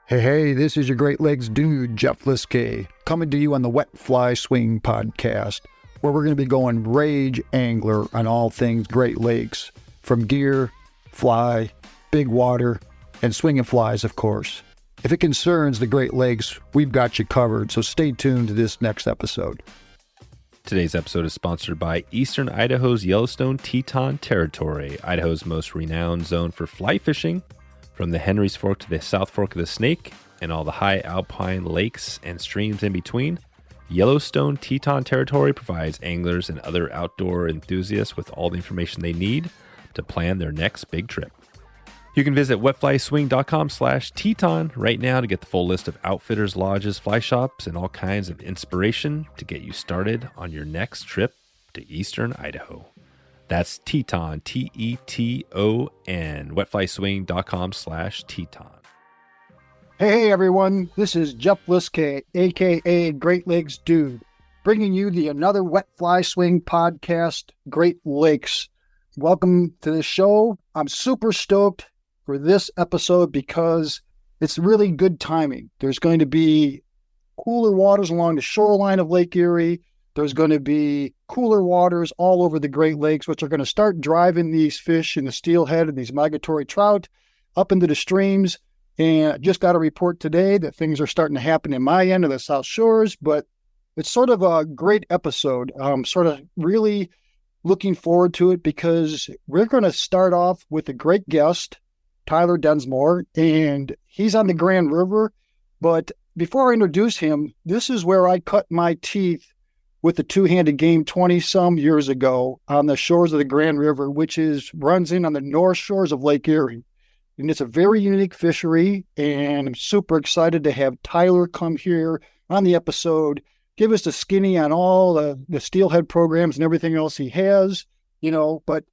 Hey, this is your Great Lakes dude, Jeff Liskay, coming to you on the Wet Fly Swing podcast, where we're going to be going rage angler on all things Great Lakes, from gear, fly, big water, and swinging flies, of course. If it concerns the Great Lakes, we've got you covered, so stay tuned to this next episode. Today's episode is sponsored by Eastern Idaho's Yellowstone Teton Territory, Idaho's most renowned zone for fly fishing, from the Henry's Fork to the South Fork of the Snake, and all the high alpine lakes and streams in between. Yellowstone Teton Territory provides anglers and other outdoor enthusiasts with all the information they need to plan their next big trip. You can visit wetflyswing.com/Teton right now to get the full list of outfitters, lodges, fly shops, and all kinds of inspiration to get you started on your next trip to Eastern Idaho. That's Teton, Teton, wetflyswing.com/Teton. Hey everyone, this is Jeff Liskay, aka Great Lakes Dude, bringing you the another Wet Fly Swing podcast, Great Lakes. Welcome to the show. I'm super stoked for this episode because it's really good timing. There's going to be cooler waters along the shoreline of Lake Erie. There's going to be cooler waters all over the Great Lakes, which are going to start driving these fish in the steelhead and these migratory trout up into the streams. And I just got a report today that things are starting to happen in my end of the South Shores, but it's sort of a great episode. I'm sort of really looking forward to it because we're going to start off with a great guest, Tyler Dunsmore, and he's on the Grand River. But before I introduce him, this is where I cut my teeth with the two-handed game 20-some years ago on the shores of the Grand River, which runs in on the north shores of Lake Erie. And it's a very unique fishery, and I'm super excited to have Tyler come here on the episode, give us the skinny on all the steelhead programs and everything else he has, But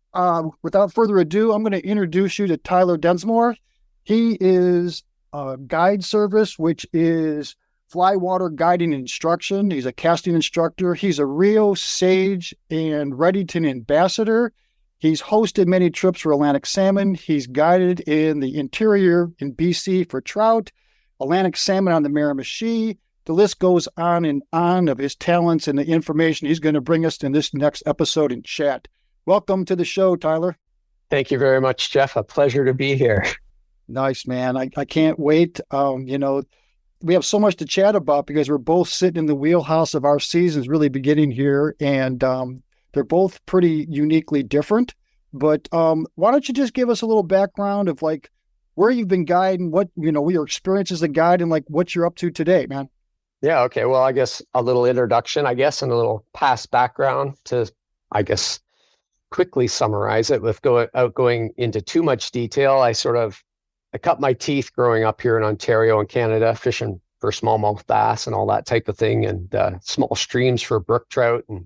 without further ado, I'm going to introduce you to Tyler Dunsmore. He is a guide service, which is fly water guiding and instruction. He's a casting instructor. He's a Rio, Sage, and Reddington ambassador. He's hosted many trips for Atlantic salmon. He's guided in the interior in BC for trout, Atlantic salmon on the Miramichi. The list goes on and on of his talents and the information he's going to bring us in this next episode and chat. Welcome to the show, Tyler. Thank you very much, Jeff. A pleasure to be here. Nice, man. I can't wait. We have so much to chat about because we're both sitting in the wheelhouse of our seasons really beginning here, and they're both pretty uniquely different. But why don't you just give us a little background of like where you've been guiding, what your experience as a guide, and like what you're up to today, man. Yeah. Okay. Well, I guess a little introduction, and a little past background to, quickly summarize it without going into too much detail. I cut my teeth growing up here in Ontario and Canada, fishing for smallmouth bass and all that type of thing, and small streams for brook trout, and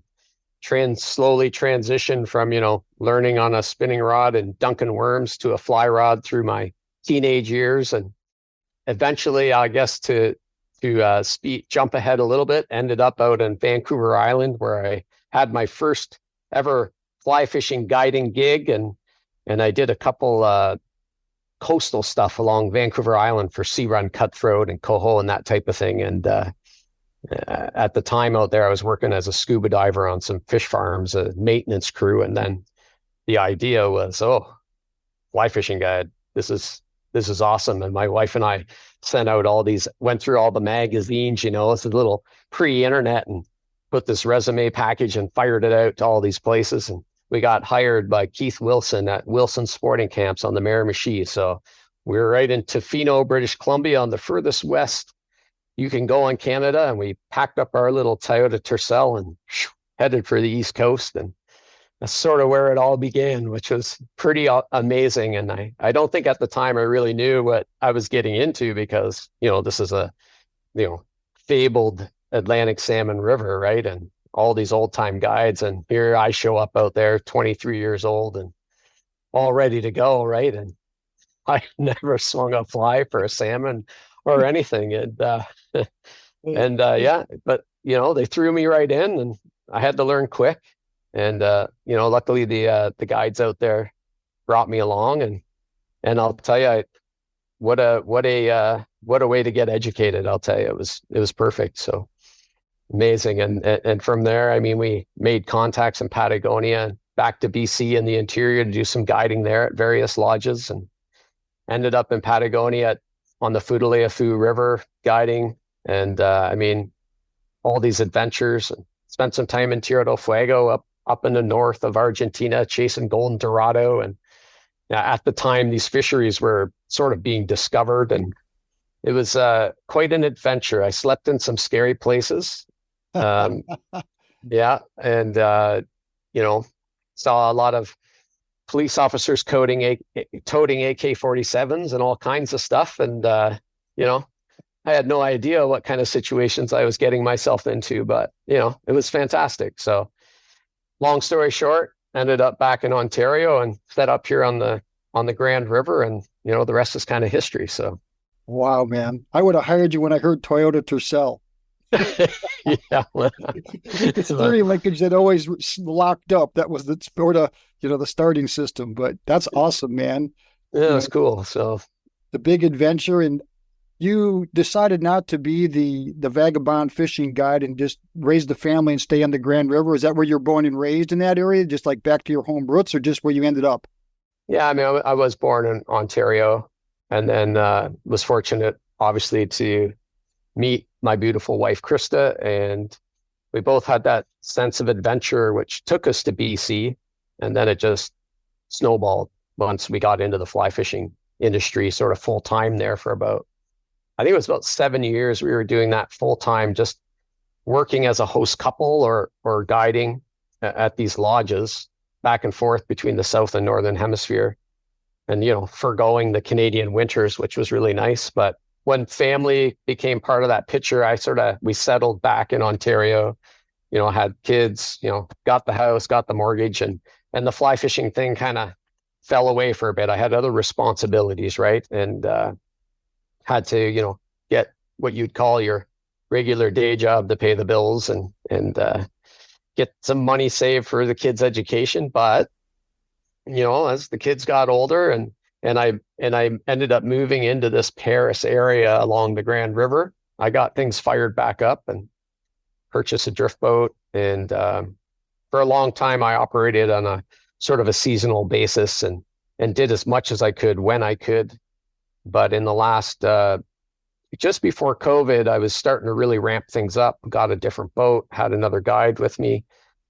slowly transitioned from, learning on a spinning rod and dunking worms to a fly rod through my teenage years. And eventually, I guess to jump ahead a little bit, ended up out in Vancouver Island, where I had my first ever fly fishing guiding gig. And I did a couple coastal stuff along Vancouver Island for sea run cutthroat and coho and that type of thing. And at the time out there, I was working as a scuba diver on some fish farms, a maintenance crew. And then the idea was, fly fishing guide, this is awesome. And my wife and I went through all the magazines, it's a little pre-internet, and put this resume package and fired it out to all these places. And we got hired by Keith Wilson at Wilson Sporting Camps on the Miramichi. So we were right in Tofino, British Columbia, on the furthest west you can go in Canada. And we packed up our little Toyota Tercel and headed for the East Coast. And that's sort of where it all began, which was pretty amazing. And I don't think at the time I really knew what I was getting into, because, this is a, fabled Atlantic salmon river, right? And all these old time guides. And here I show up out there 23 years old and all ready to go, right? And I never swung a fly for a salmon or anything. And, but they threw me right in, and I had to learn quick. And, luckily the guides out there brought me along, and I'll tell you, what a way to get educated. I'll tell you, it was perfect. So amazing. And from there, I mean, we made contacts in Patagonia, back to BC in the interior to do some guiding there at various lodges, and ended up in Patagonia on the Futaleufú River guiding. And I mean, all these adventures, and spent some time in Tierra del Fuego up in the north of Argentina, chasing golden dorado. And at the time, these fisheries were sort of being discovered, and it was quite an adventure. I slept in some scary places. Yeah. And, saw a lot of police officers toting AK-47s and all kinds of stuff. And, I had no idea what kind of situations I was getting myself into, but, it was fantastic. So long story short, ended up back in Ontario and set up here on the Grand River, and, the rest is kind of history. So. Wow, man. I would have hired you when I heard Toyota Tercel. Yeah. It's the theory linkage that always locked up. That was the sort of, the starting system, but that's awesome, man. Yeah, it's cool. So the big adventure, and you decided not to be the vagabond fishing guide and just raise the family and stay on the Grand River. Is that where you're born and raised in that area? Just like back to your home roots, or just where you ended up? Yeah. I mean, I was born in Ontario, and then was fortunate, obviously, to meet my beautiful wife, Krista, and we both had that sense of adventure, which took us to BC. And then it just snowballed once we got into the fly fishing industry, sort of full time there for I think it was about 7 years. We were doing that full time, just working as a host couple or guiding at these lodges back and forth between the South and Northern Hemisphere, and, forgoing the Canadian winters, which was really nice. But when family became part of that picture, we settled back in Ontario, had kids, got the house, got the mortgage, and the fly fishing thing kind of fell away for a bit. I had other responsibilities, right? And had to, get what you'd call your regular day job to pay the bills and get some money saved for the kids' education. But, as the kids got older and I ended up moving into this Paris area along the Grand River, I got things fired back up and purchased a drift boat. And for a long time, I operated on a sort of a seasonal basis and did as much as I could when I could. But in the last, just before COVID, I was starting to really ramp things up, got a different boat, had another guide with me.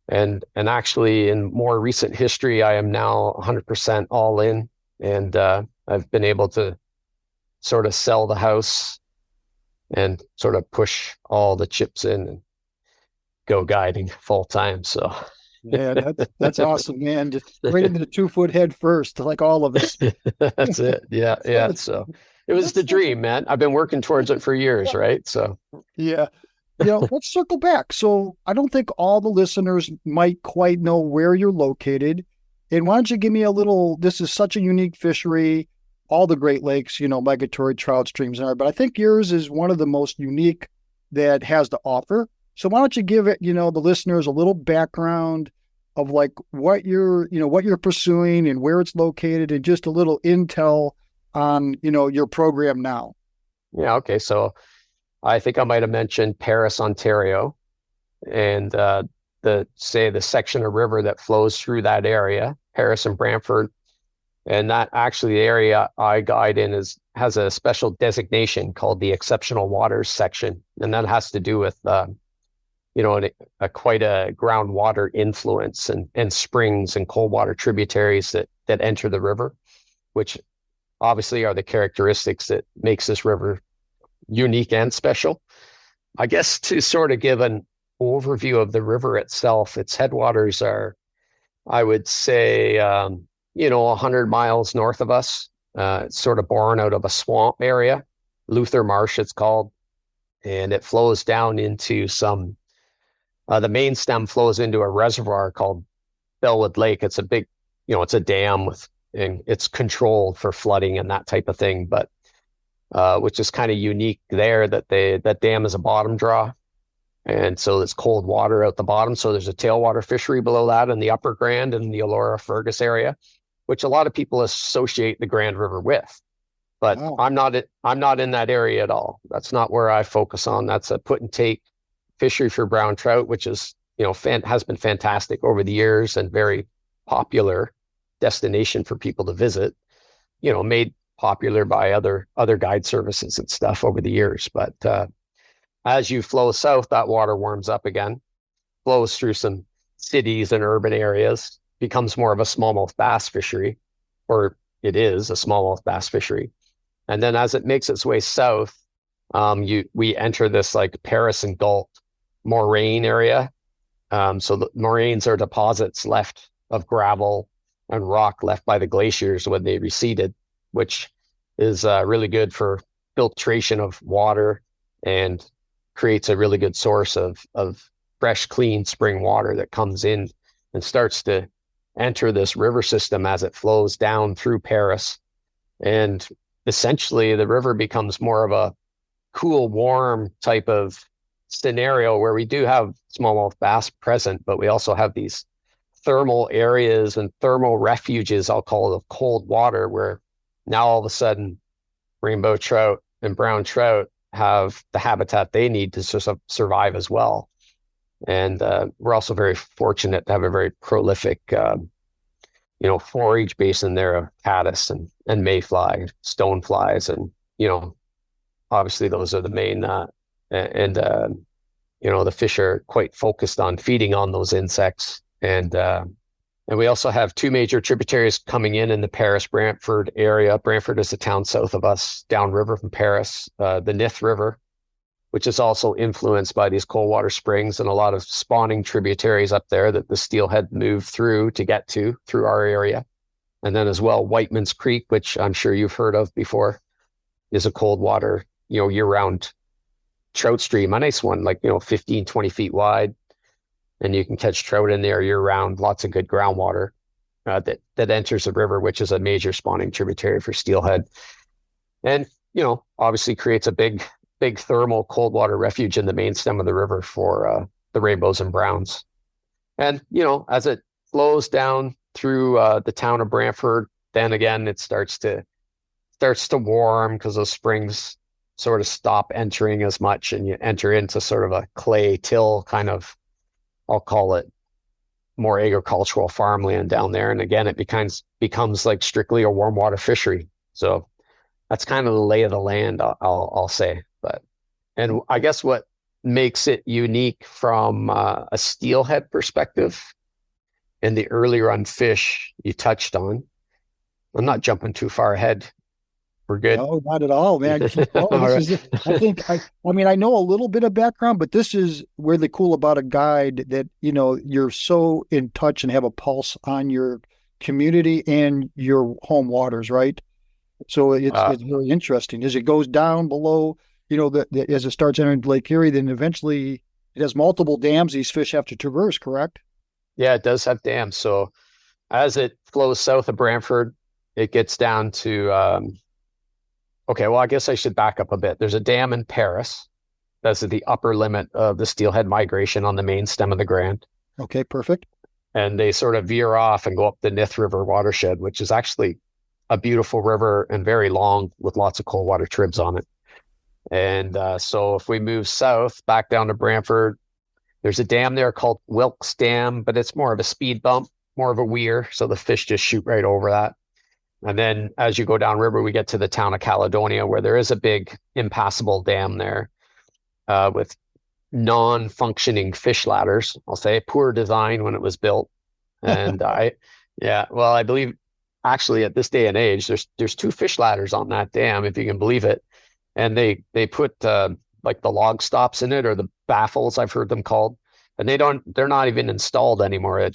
And actually, in more recent history, I am now 100% all in. And I've been able to sort of sell the house and sort of push all the chips in and go guiding full time. So yeah, that's awesome, man. Just right into the 2-foot head first, like all of us. That's it. Yeah. Yeah. So it was the dream, man. I've been working towards it for years. Right. So yeah. Let's circle back. So I don't think all the listeners might quite know where you're located. And why don't you give me this is such a unique fishery, all the Great Lakes, migratory trout streams are, but I think yours is one of the most unique that has to offer. So why don't you give it, the listeners a little background of like what you're pursuing and where it's located, and just a little intel on, your program now. Yeah. Okay. So I think I might have mentioned Paris, Ontario, and the section of river that flows through that area, Paris and Brantford. And that actually the area I guide in has a special designation called the Exceptional Waters section. And that has to do with, quite a groundwater influence and springs and cold water tributaries that enter the river, which obviously are the characteristics that makes this river unique and special. I guess to sort of give an overview of the river itself, its headwaters are, I would say, 100 miles north of us. It's sort of born out of a swamp area, Luther Marsh it's called, and it flows down into the main stem flows into a reservoir called Bellwood Lake. It's a big, it's a dam and it's controlled for flooding and that type of thing, but which is kind of unique there that dam is a bottom draw. And so there's cold water out the bottom. So there's a tailwater fishery below that in the upper Grand and the Elora-Fergus area, which a lot of people associate the Grand River with. but Wow. I'm not in that area at all. That's not where I focus on. That's a put and take fishery for brown trout, which is, has been fantastic over the years and very popular destination for people to visit, made popular by other guide services and stuff over the years. But as you flow south, that water warms up again, flows through some cities and urban areas, becomes more of a smallmouth bass fishery, or it is a smallmouth bass fishery. And then as it makes its way south, we enter this like Paris and Galt moraine area. So the moraines are deposits left of gravel and rock left by the glaciers when they receded, which is really good for filtration of water and creates a really good source of fresh, clean spring water that comes in and starts to enter this river system as it flows down through Paris. And essentially the river becomes more of a cool, warm type of scenario where we do have smallmouth bass present, but we also have these thermal areas and thermal refuges, I'll call it, of cold water, where now all of a sudden rainbow trout and brown trout have the habitat they need to survive as well. And we're also very fortunate to have a very prolific forage basin there of caddis and mayfly, stoneflies, and obviously those are the main the fish are quite focused on feeding on those insects. And we also have two major tributaries coming in the Paris-Branford area. Brantford is a town south of us, downriver from Paris, the Nith River, which is also influenced by these cold water springs and a lot of spawning tributaries up there that the steelhead move through to get to through our area. And then as well, Whitemans Creek, which I'm sure you've heard of before, is a cold water, year-round trout stream, a nice one, like, 15, 20 feet wide. And you can catch trout in there year-round, lots of good groundwater that enters the river, which is a major spawning tributary for steelhead. And, obviously creates a big thermal cold water refuge in the main stem of the river for the rainbows and browns. And, as it flows down through the town of Brantford, then again, it starts to warm because those springs sort of stop entering as much, and you enter into sort of a clay till kind of, I'll call it, more agricultural farmland down there. And again, it becomes like strictly a warm water fishery. So that's kind of the lay of the land, I'll say. And I guess what makes it unique from a steelhead perspective and the early run fish you touched on, I'm not jumping too far ahead. We're good. No, not at all, man. I know a little bit of background, but this is really cool about a guide that, you're so in touch and have a pulse on your community and your home waters, right? So it's really interesting. As it goes down below, as it starts entering Lake Erie, then eventually it has multiple dams these fish have to traverse, correct? Yeah, it does have dams. So as it flows south of Brantford, it gets down to, okay, well, I guess I should back up a bit. There's a dam in Paris. That's the upper limit of the steelhead migration on the main stem of the Grand. Okay, perfect. And they sort of veer off and go up the Nith River watershed, which is actually a beautiful river and very long with lots of cold water tribs on it. And so if we move south back down to Brantford, there's a dam there called Wilkes Dam, but it's more of a speed bump, more of a weir. So the fish just shoot right over that. And then as you go downriver, we get to the town of Caledonia, where there is a big impassable dam there with non-functioning fish ladders. I'll say poor design when it was built. And I believe actually at this day and age, there's two fish ladders on that dam, if you can believe it. And they put like the log stops in it, or the baffles, I've heard them called. And they're not even installed anymore.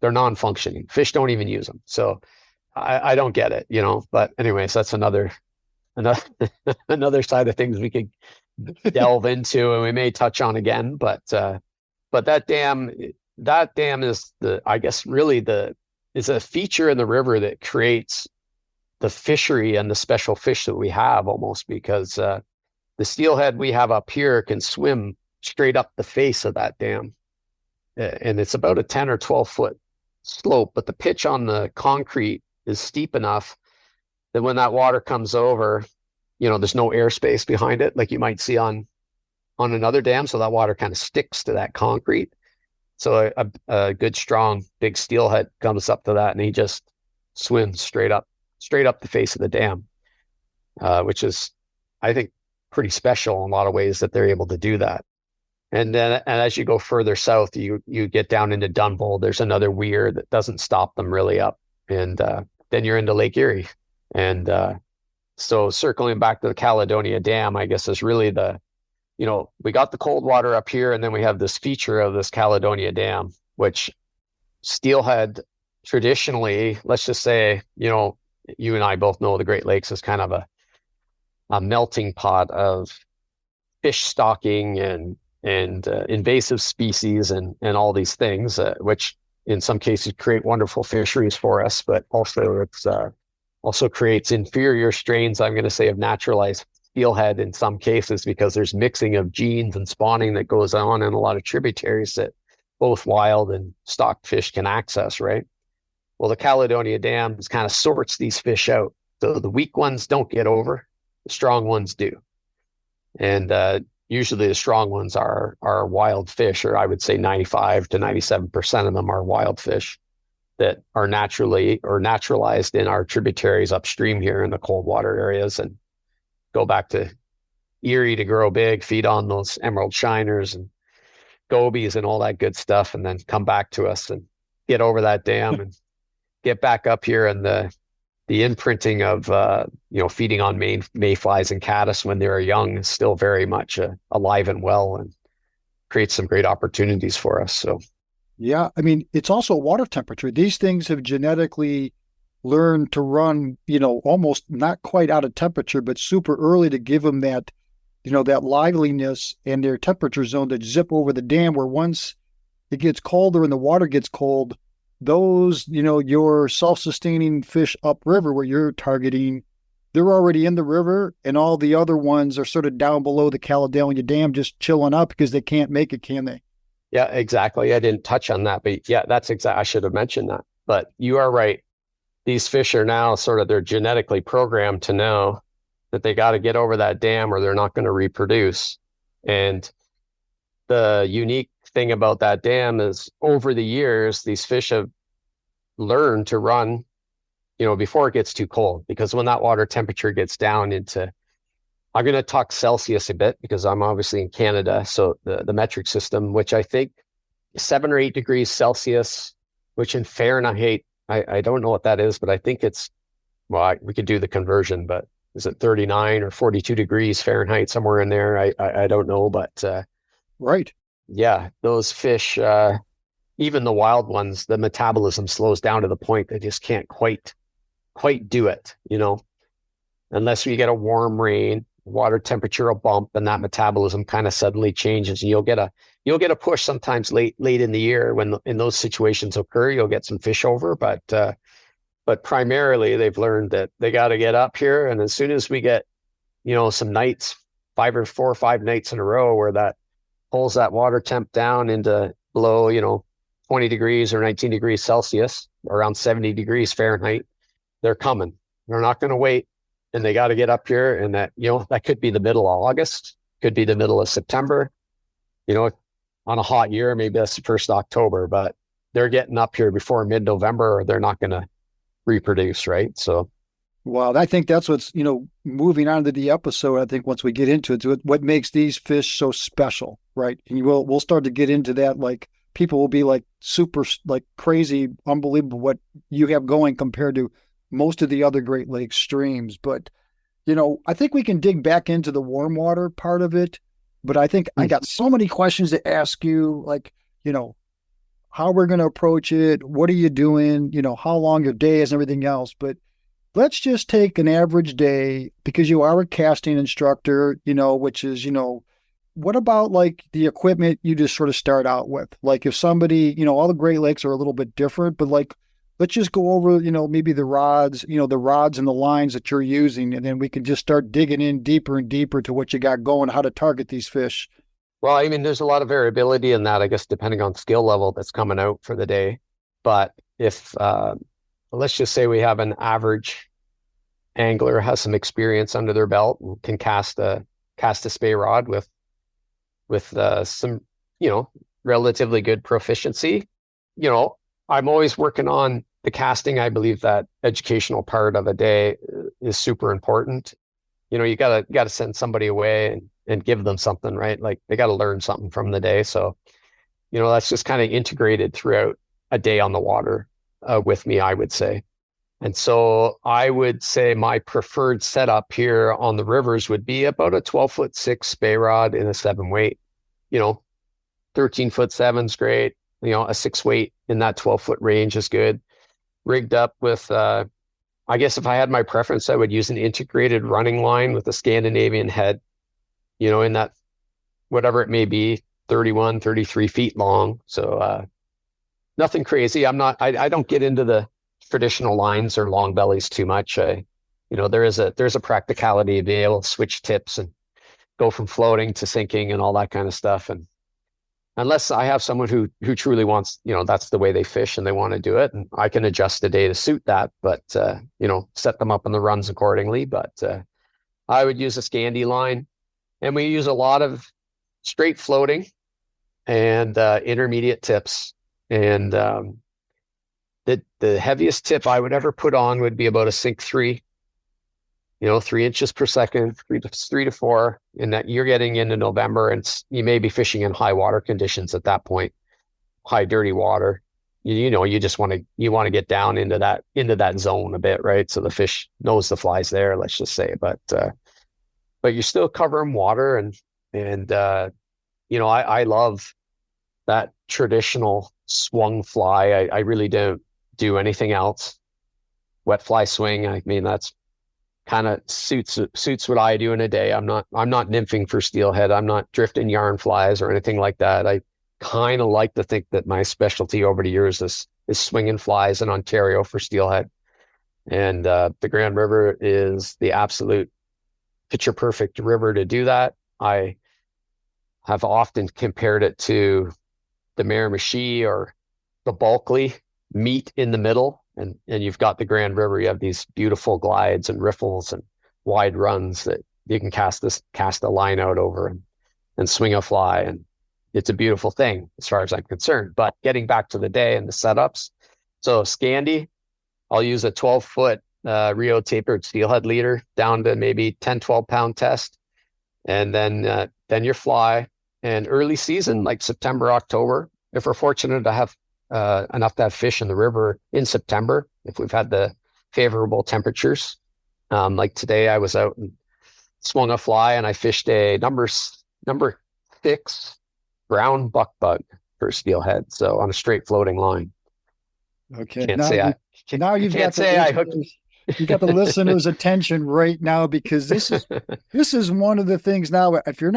They're non-functioning. Fish don't even use them. So I don't get it, but anyways, that's another side of things we could delve into and we may touch on again. But that dam is is a feature in the river that creates the fishery and the special fish that we have, almost, because the steelhead we have up here can swim straight up the face of that dam. And it's about a 10 or 12 foot slope, but the pitch on the concrete is steep enough then when that water comes over, there's no airspace behind it like you might see on another dam. So that water kind of sticks to that concrete. So a good, strong, big steelhead comes up to that and he just swims straight up the face of the dam, which is, I think, pretty special in a lot of ways that they're able to do that. And as you go further south, you get down into Dunbold. There's another weir that doesn't stop them really up. And then you're into Lake Erie. And so circling back to the Caledonia Dam, I guess is really we got the cold water up here, and then we have this feature of this Caledonia Dam, which steelhead traditionally, let's just say, you and I both know the Great Lakes is kind of a melting pot of fish stocking and invasive species and all these things, which in some cases create wonderful fisheries for us, but also it's also creates inferior strains, I'm going to say, of naturalized steelhead in some cases, because there's mixing of genes and spawning that goes on in a lot of tributaries that both wild and stocked fish can access, right? Well, the Caledonia Dam kind of sorts these fish out. So the weak ones don't get over, the strong ones do. And usually the strong ones are wild fish, or I would say 95 to 97% of them are wild fish that are naturally or naturalized in our tributaries upstream here in the cold water areas, and go back to Erie to grow big, feed on those emerald shiners and gobies and all that good stuff, and then come back to us and get over that dam and get back up here. And the imprinting of feeding on mayflies and caddis when they're young is still very much alive and well, and creates some great opportunities for us. So yeah, I mean, it's also water temperature. These things have genetically learned to run, almost not quite out of temperature, but super early to give them that, that liveliness and their temperature zone to zip over the dam, where once it gets colder and the water gets cold, those, your self-sustaining fish upriver where you're targeting, they're already in the river, and all the other ones are sort of down below the Caledonia Dam just chilling up because they can't make it, can they? Yeah, exactly. I didn't touch on that, but yeah, that's exactly, I should have mentioned that. But you are right. These fish are now they're genetically programmed to know that they got to get over that dam or they're not going to reproduce. And the unique thing about that dam is over the years, these fish have learned to run, before it gets too cold, because when that water temperature gets down into, I'm going to talk Celsius a bit because I'm obviously in Canada. So the metric system, which I think 7 or 8 degrees Celsius, which in Fahrenheit, I don't know what that is, but I think it's, we could do the conversion, but is it 39 or 42 degrees Fahrenheit, somewhere in there? I don't know, but right. Yeah, those fish, even the wild ones, the metabolism slows down to the point they just can't quite do it, unless we get a warm rain, water temperature will bump, and that metabolism kind of suddenly changes, and you'll get a push sometimes late in the year when in those situations occur. You'll get some fish over, but primarily they've learned that they got to get up here, and as soon as we get some nights, 4 or 5 nights in a row where that pulls that water temp down into below 20 degrees or 19 degrees Celsius, around 70 degrees Fahrenheit, they're coming. They're not going to wait. And they got to get up here, and that could be the middle of August, could be the middle of September, on a hot year, maybe that's the 1st October, but they're getting up here before mid-November or they're not going to reproduce, right? So, well, I think that's what's, moving on to the episode. I think once we get into it, what makes these fish so special, right? And we'll start to get into that. Like, people will be like super, like crazy, unbelievable what you have going compared to most of the other Great Lakes streams. But, I think we can dig back into the warm water part of it. But I think I got so many questions to ask you, like, how we're going to approach it. What are you doing? How long your day is and everything else. But let's just take an average day, because you are a casting instructor, which is, what about like the equipment you just sort of start out with? Like if somebody, all the Great Lakes are a little bit different, but like, let's just go over, maybe the rods, and the lines that you're using, and then we can just start digging in deeper and deeper to what you got going, how to target these fish. Well, I mean, there's a lot of variability in that, I guess, depending on skill level that's coming out for the day. But if, let's just say we have an average angler has some experience under their belt and can cast a spey rod with some, relatively good proficiency. I'm always working on the casting. I believe that educational part of a day is super important. You gotta send somebody away and give them something, right? Like they got to learn something from the day. So, that's just kind of integrated throughout a day on the water with me, I would say. And so I would say my preferred setup here on the rivers would be about a 12'6" spey rod in a 7-weight. 13'7" great. A 6-weight in that 12-foot range is good. Rigged up with, I guess if I had my preference, I would use an integrated running line with a Scandinavian head, in that, whatever it may be, 31, 33 feet long. So nothing crazy. I don't get into the traditional lines or long bellies too much. There's a practicality to be able to switch tips and go from floating to sinking and all that kind of stuff. And unless I have someone who truly wants, that's the way they fish and they want to do it, and I can adjust the day to suit that, but set them up in the runs accordingly. But I would use a Scandi line, and we use a lot of straight floating and intermediate tips. And the heaviest tip I would ever put on would be about a Sink 3, 3 inches per second, 3 to 4, and that you're getting into November, and you may be fishing in high water conditions at that point, high dirty water. You just want to get down into that zone a bit, right? So the fish knows the fly's there, let's just say, but you still cover them water, and I love that traditional swung fly. I really don't do anything else. Wet fly swing, I mean, that's kind of suits what I do in a day. I'm not nymphing for steelhead. I'm not drifting yarn flies or anything like that. I kind of like to think that my specialty over the years is swinging flies in Ontario for steelhead. And the Grand River is the absolute picture perfect river to do that. I have often compared it to the Miramichi or the Bulkley meet in the middle. And you've got the Grand River. You have these beautiful glides and riffles and wide runs that you can cast a line out over and swing a fly. And it's a beautiful thing as far as I'm concerned. But getting back to the day and the setups. So Scandi, I'll use a 12-foot Rio tapered steelhead leader down to maybe 10, 12 pound test. And then your fly. And early season, like September, October, if we're fortunate to have enough to have fish in the river in September, if we've had the favorable temperatures. Like today, I was out and swung a fly, and I fished a number 6 brown buckbug for steelhead. So on a straight floating line. Okay. You got the listeners' attention right now, because this is one of the things now. If you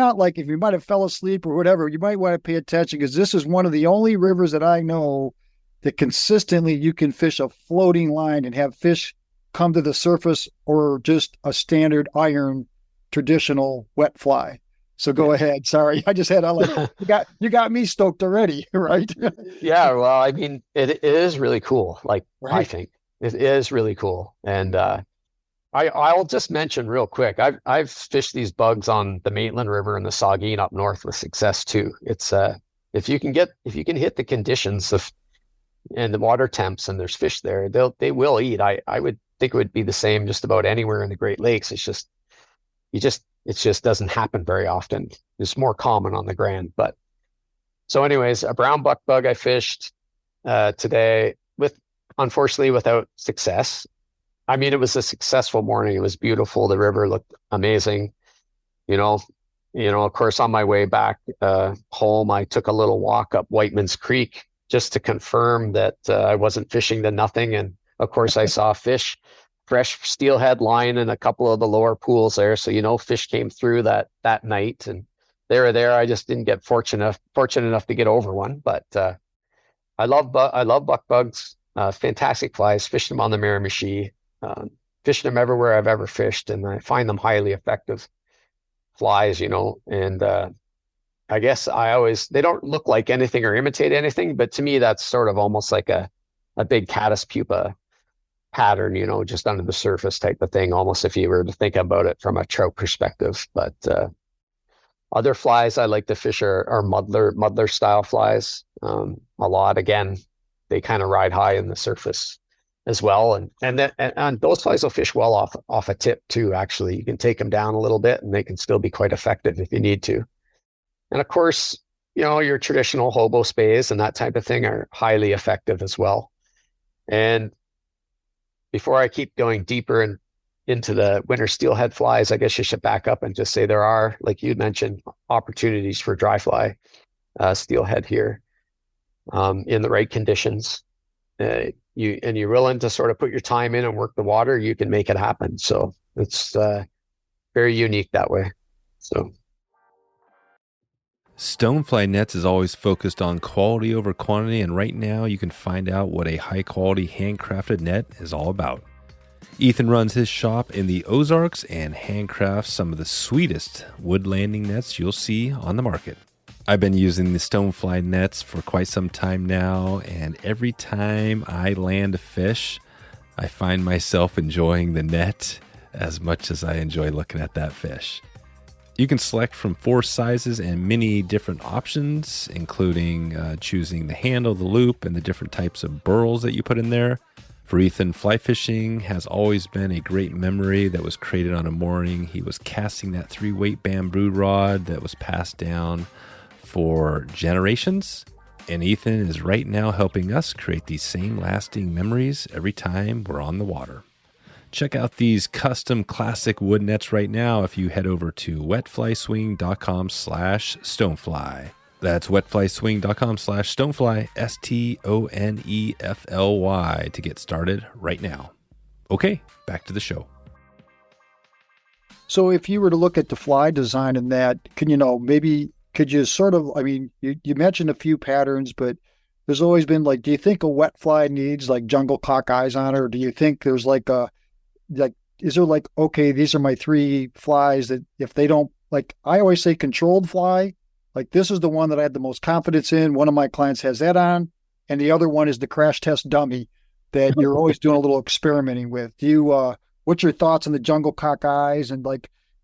might have fell asleep or whatever, you might want to pay attention, because this is one of the only rivers that I know that consistently you can fish a floating line and have fish come to the surface, or just a standard iron traditional wet fly. So go ahead. Sorry, I just had you got me stoked already, right? Yeah, well, I mean, it is really cool. Like, right. I think it is really cool. And I'll just mention real quick, I've fished these bugs on the Maitland River and the Saugeen up north with success too. It's if you can hit the conditions and the water temps, and there's fish there, they will eat. I would think it would be the same just about anywhere in the Great Lakes. It's just it just doesn't happen very often. It's more common on the Grand. But so anyways, a brown buckbug I fished today, unfortunately without success. I mean, it was a successful morning. It was beautiful. The river looked amazing. Of course, on my way back home, I took a little walk up Whitemans Creek just to confirm that I wasn't fishing to nothing. And of course, I saw fresh steelhead lying in a couple of the lower pools there. So, fish came through that night, and they were there. I just didn't get fortunate enough to get over one. But I love buckbugs. Fantastic flies. Fished them on the Miramichi. Fished them everywhere I've ever fished, and I find them highly effective flies. And I guess they don't look like anything or imitate anything, but to me that's sort of almost like a big caddis pupa pattern, just under the surface type of thing, almost if you were to think about it from a trout perspective. But other flies I like to fish are muddler style flies. A lot, again, they kind of ride high in the surface as well. And those flies will fish well off a tip too, actually. You can take them down a little bit and they can still be quite effective if you need to. And of course, your traditional hobo spays and that type of thing are highly effective as well. And before I keep going deeper into the winter steelhead flies, I guess you should back up and just say there are, like you mentioned, opportunities for dry fly steelhead here in the right conditions. You're willing to sort of put your time in and work the water, you can make it happen. So it's very unique that way. So Stonefly Nets is always focused on quality over quantity, and right now you can find out what a high-quality handcrafted net is all about. Ethan runs his shop in the Ozarks and handcrafts some of the sweetest wood landing nets you'll see on the market. I've been using the Stonefly nets for quite some time now, and every time I land a fish, I find myself enjoying the net as much as I enjoy looking at that fish. You can select from 4 sizes and many different options, including choosing the handle, the loop, and the different types of burls that you put in there. For Ethan, fly fishing has always been a great memory that was created on a morning. He was casting that 3-weight bamboo rod that was passed down for generations. And Ethan is right now helping us create these same lasting memories every time we're on the water. Check out these custom classic wood nets right now if you head over to wetflyswing.com/stonefly. That's wetflyswing.com/stonefly, STONEFLY, to get started right now. Okay, back to the show. So if you were to look at the fly design in that, maybe could you sort of, you mentioned a few patterns, but there's always been do you think a wet fly needs jungle cock eyes on it? Or do you think there's is there okay, these are my 3 flies that if they don't, I always say controlled fly, this is the one that I had the most confidence in. One of my clients has that on, and the other one is the crash test dummy that you're always doing a little experimenting with. Do you, what's your thoughts on the jungle cock eyes and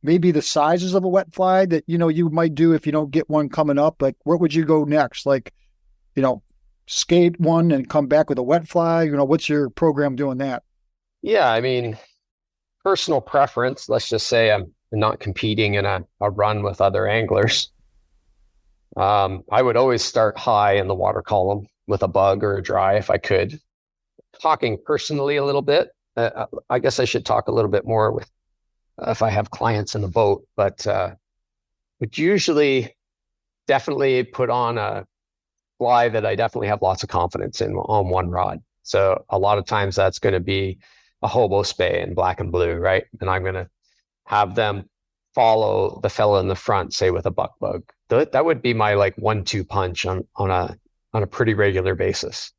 maybe the sizes of a wet fly that, you might do if you don't get one coming up? Where would you go next? Skate one and come back with a wet fly? What's your program doing that? Yeah, personal preference, let's just say I'm not competing in a run with other anglers. I would always start high in the water column with a bug or a dry if I could. Talking personally a little bit, I guess I should talk a little bit more with if I have clients in the boat, but would usually definitely put on a fly that I definitely have lots of confidence in on one rod. So a lot of times that's going to be a hobo spay in black and blue, right? And I'm going to have them follow the fellow in the front, say with a buck bug. That would be my 1-2 punch on a pretty regular basis.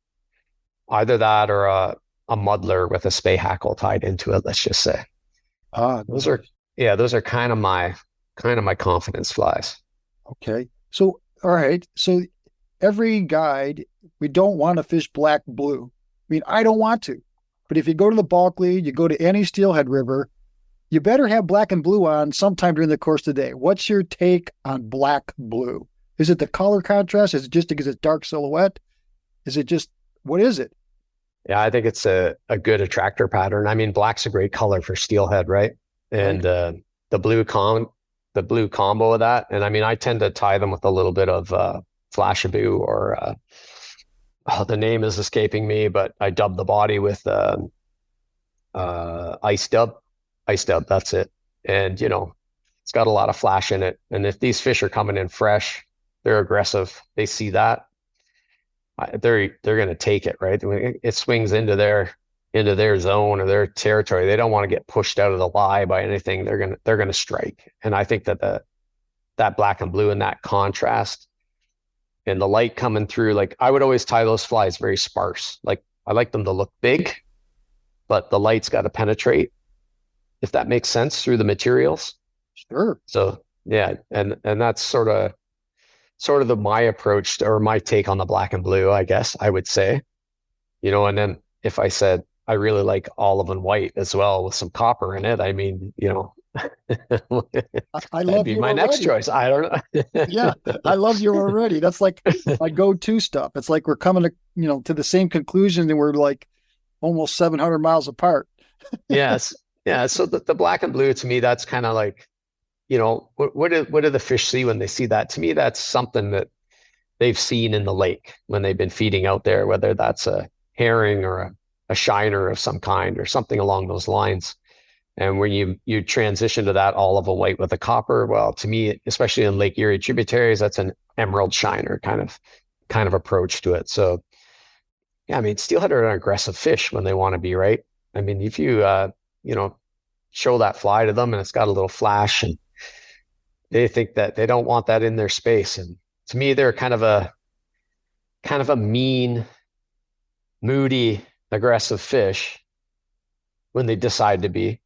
Either that or a muddler with a spay hackle tied into it, let's just say. Those are kind of my confidence flies. Okay. So, all right. So every guide, we don't want to fish black blue. I don't want to. But if you go to the Bulkley, you go to any steelhead river, you better have black and blue on sometime during the course of the day. What's your take on black blue? Is it the color contrast? Is it just because it's dark silhouette? Is it just, what is it? Yeah, I think it's a good attractor pattern. Black's a great color for steelhead, right? And the blue combo of that. And I tend to tie them with a little bit of flashaboo or the name is escaping me, but I dub the body with ice dub. Ice dub, that's it. And it's got a lot of flash in it. And if these fish are coming in fresh, they're aggressive. They see that, they're going to take it, right? It swings into their zone or their territory. They don't want to get pushed out of the lie by anything. They're going to strike. And I think that that black and blue and that contrast and the light coming through, I would always tie those flies very sparse. I like them to look big, but the light's got to penetrate, if that makes sense, through the materials. Sure. So yeah, and that's sort of my approach or my take on the black and blue, I guess I would say. And then if I said I really like olive and white as well with some copper in it. I mean, I that'd love be you my next already. choice. I don't Yeah, I love you already. That's like my go-to stuff. It's like we're coming to the same conclusion and we're like almost 700 miles apart. Yes. Yeah. So the black and blue to me, that's kind of like, what do the fish see when they see that? To me, that's something that they've seen in the lake when they've been feeding out there, whether that's a herring or a shiner of some kind or something along those lines. And when you transition to that olive and white with a copper, well, to me, especially in Lake Erie tributaries, that's an emerald shiner kind of approach to it. So yeah, I mean, steelhead are an aggressive fish when they want to be, right? I mean, if you show that fly to them and it's got a little flash, and they think that they don't want that in their space. And to me, they're kind of a mean, moody, aggressive fish when they decide to be.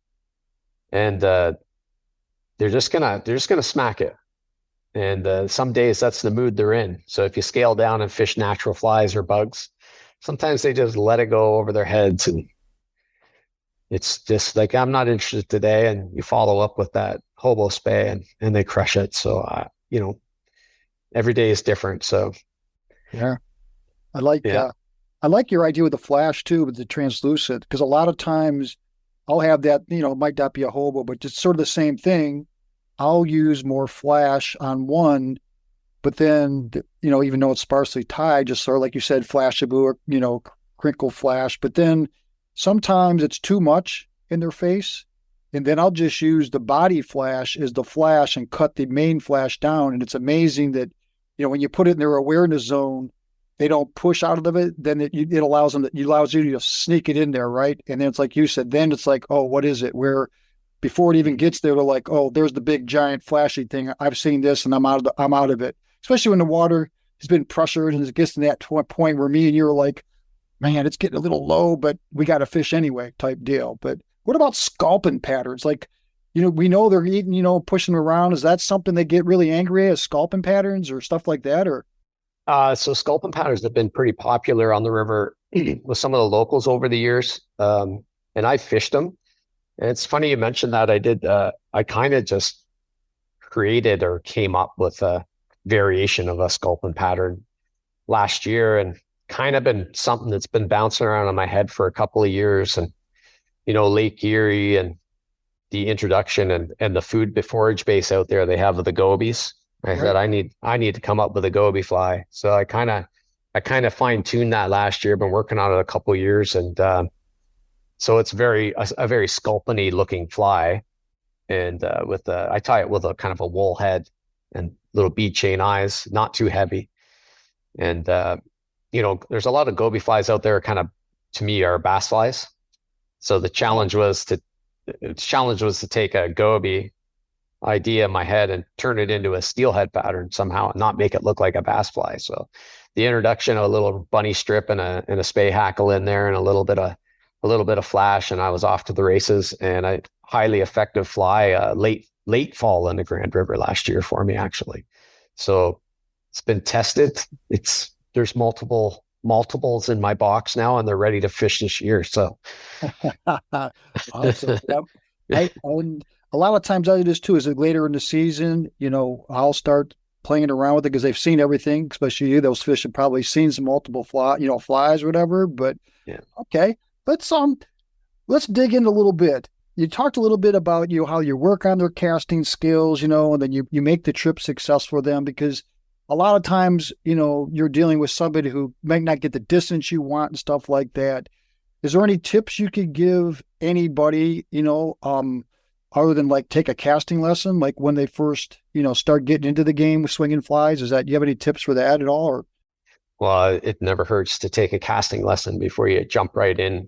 And they're just gonna smack it. And some days that's the mood they're in. So if you scale down and fish natural flies or bugs, sometimes they just let it go over their heads, and it's just like, I'm not interested today. And you follow up with that hobo spay, and they crush it. So every day is different. So Yeah. I like yeah. I like your idea with the flash too, with the translucent, because a lot of times I'll have that, it might not be a hobo, but it's sort of the same thing. I'll use more flash on one, but then, even though it's sparsely tied, just sort of like you said, flashaboo or, crinkle flash. But then sometimes it's too much in their face. And then I'll just use the body flash as the flash and cut the main flash down. And it's amazing that, when you put it in their awareness zone, they don't push out of it. Then it allows you to sneak it in there, right? And then it's like you said, then it's like, oh, what is it? Where before it even gets there, they're like, oh, there's the big giant flashy thing. I've seen this, and I'm out of it. Especially when the water has been pressured and it gets to that point where me and you are like, man, it's getting a little low, but we got to fish anyway, type deal. But what about sculpting patterns? Like, we know they're eating, pushing around. Is that something they get really angry at, sculpting patterns or stuff like that? Or So sculpin patterns have been pretty popular on the river with some of the locals over the years. And I fished them. And it's funny you mentioned that. I kind of just created or came up with a variation of a sculpin pattern last year, and kind of been something that's been bouncing around in my head for a couple of years. And, Lake Erie and the introduction and the food forage base out there, they have the gobies. I said, I need to come up with a goby fly. So I kind of fine tuned that last year. Been working on it a couple of years, and so it's a very sculpin-y looking fly, and I tie it with a kind of a wool head and little bead chain eyes, not too heavy. And there's a lot of goby flies out there. Kind of, to me, are bass flies. So the challenge was to take a goby idea in my head and turn it into a steelhead pattern somehow and not make it look like a bass fly. So the introduction of a little bunny strip and a spay hackle in there and a little bit of flash, and I was off to the races. And a highly effective fly late fall in the Grand River last year for me, actually. So it's been tested. There's multiples in my box now, and they're ready to fish this year. So awesome. Yep. A lot of times I do this too. Is it later in the season? I'll start playing around with it because they've seen everything. Especially you, those fish have probably seen some multiple flies or whatever. But yeah, okay, let's dig in a little bit. You talked a little bit about how you work on their casting skills, and then you make the trip successful for them, because a lot of times, you're dealing with somebody who might not get the distance you want and stuff like that. Is there any tips you could give anybody, other than like take a casting lesson, like when they first, start getting into the game with swinging flies? Do you have any tips for that at all? Or? Well, it never hurts to take a casting lesson before you jump right in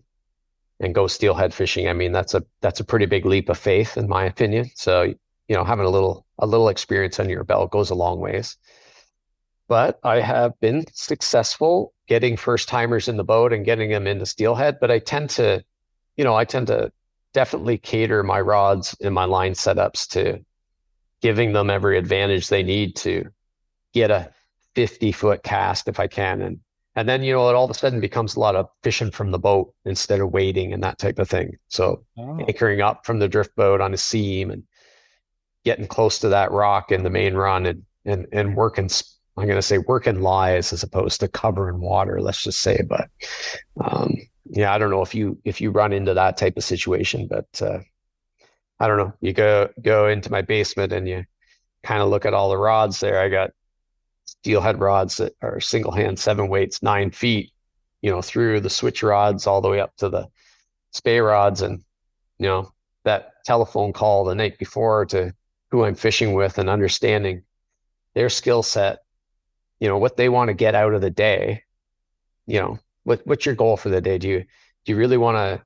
and go steelhead fishing. I mean, that's a pretty big leap of faith, in my opinion. So, having a little experience under your belt goes a long ways. But I have been successful getting first timers in the boat and getting them into steelhead. But I tend to definitely cater my rods and my line setups to giving them every advantage they need to get a 50-foot cast if I can. And And then, it all of a sudden becomes a lot of fishing from the boat instead of wading and that type of thing. So anchoring up from the drift boat on a seam and getting close to that rock in the main run and working, I'm going to say working lies as opposed to covering water, let's just say. But I don't know if you run into that type of situation, but I don't know. You go into my basement and you kind of look at all the rods there. I got steelhead rods that are single hand 7 weights, 9 feet, through the switch rods all the way up to the spay rods. And, that telephone call the night before to who I'm fishing with and understanding their skill set, what they want to get out of the day, what's your goal for the day? Do you really want to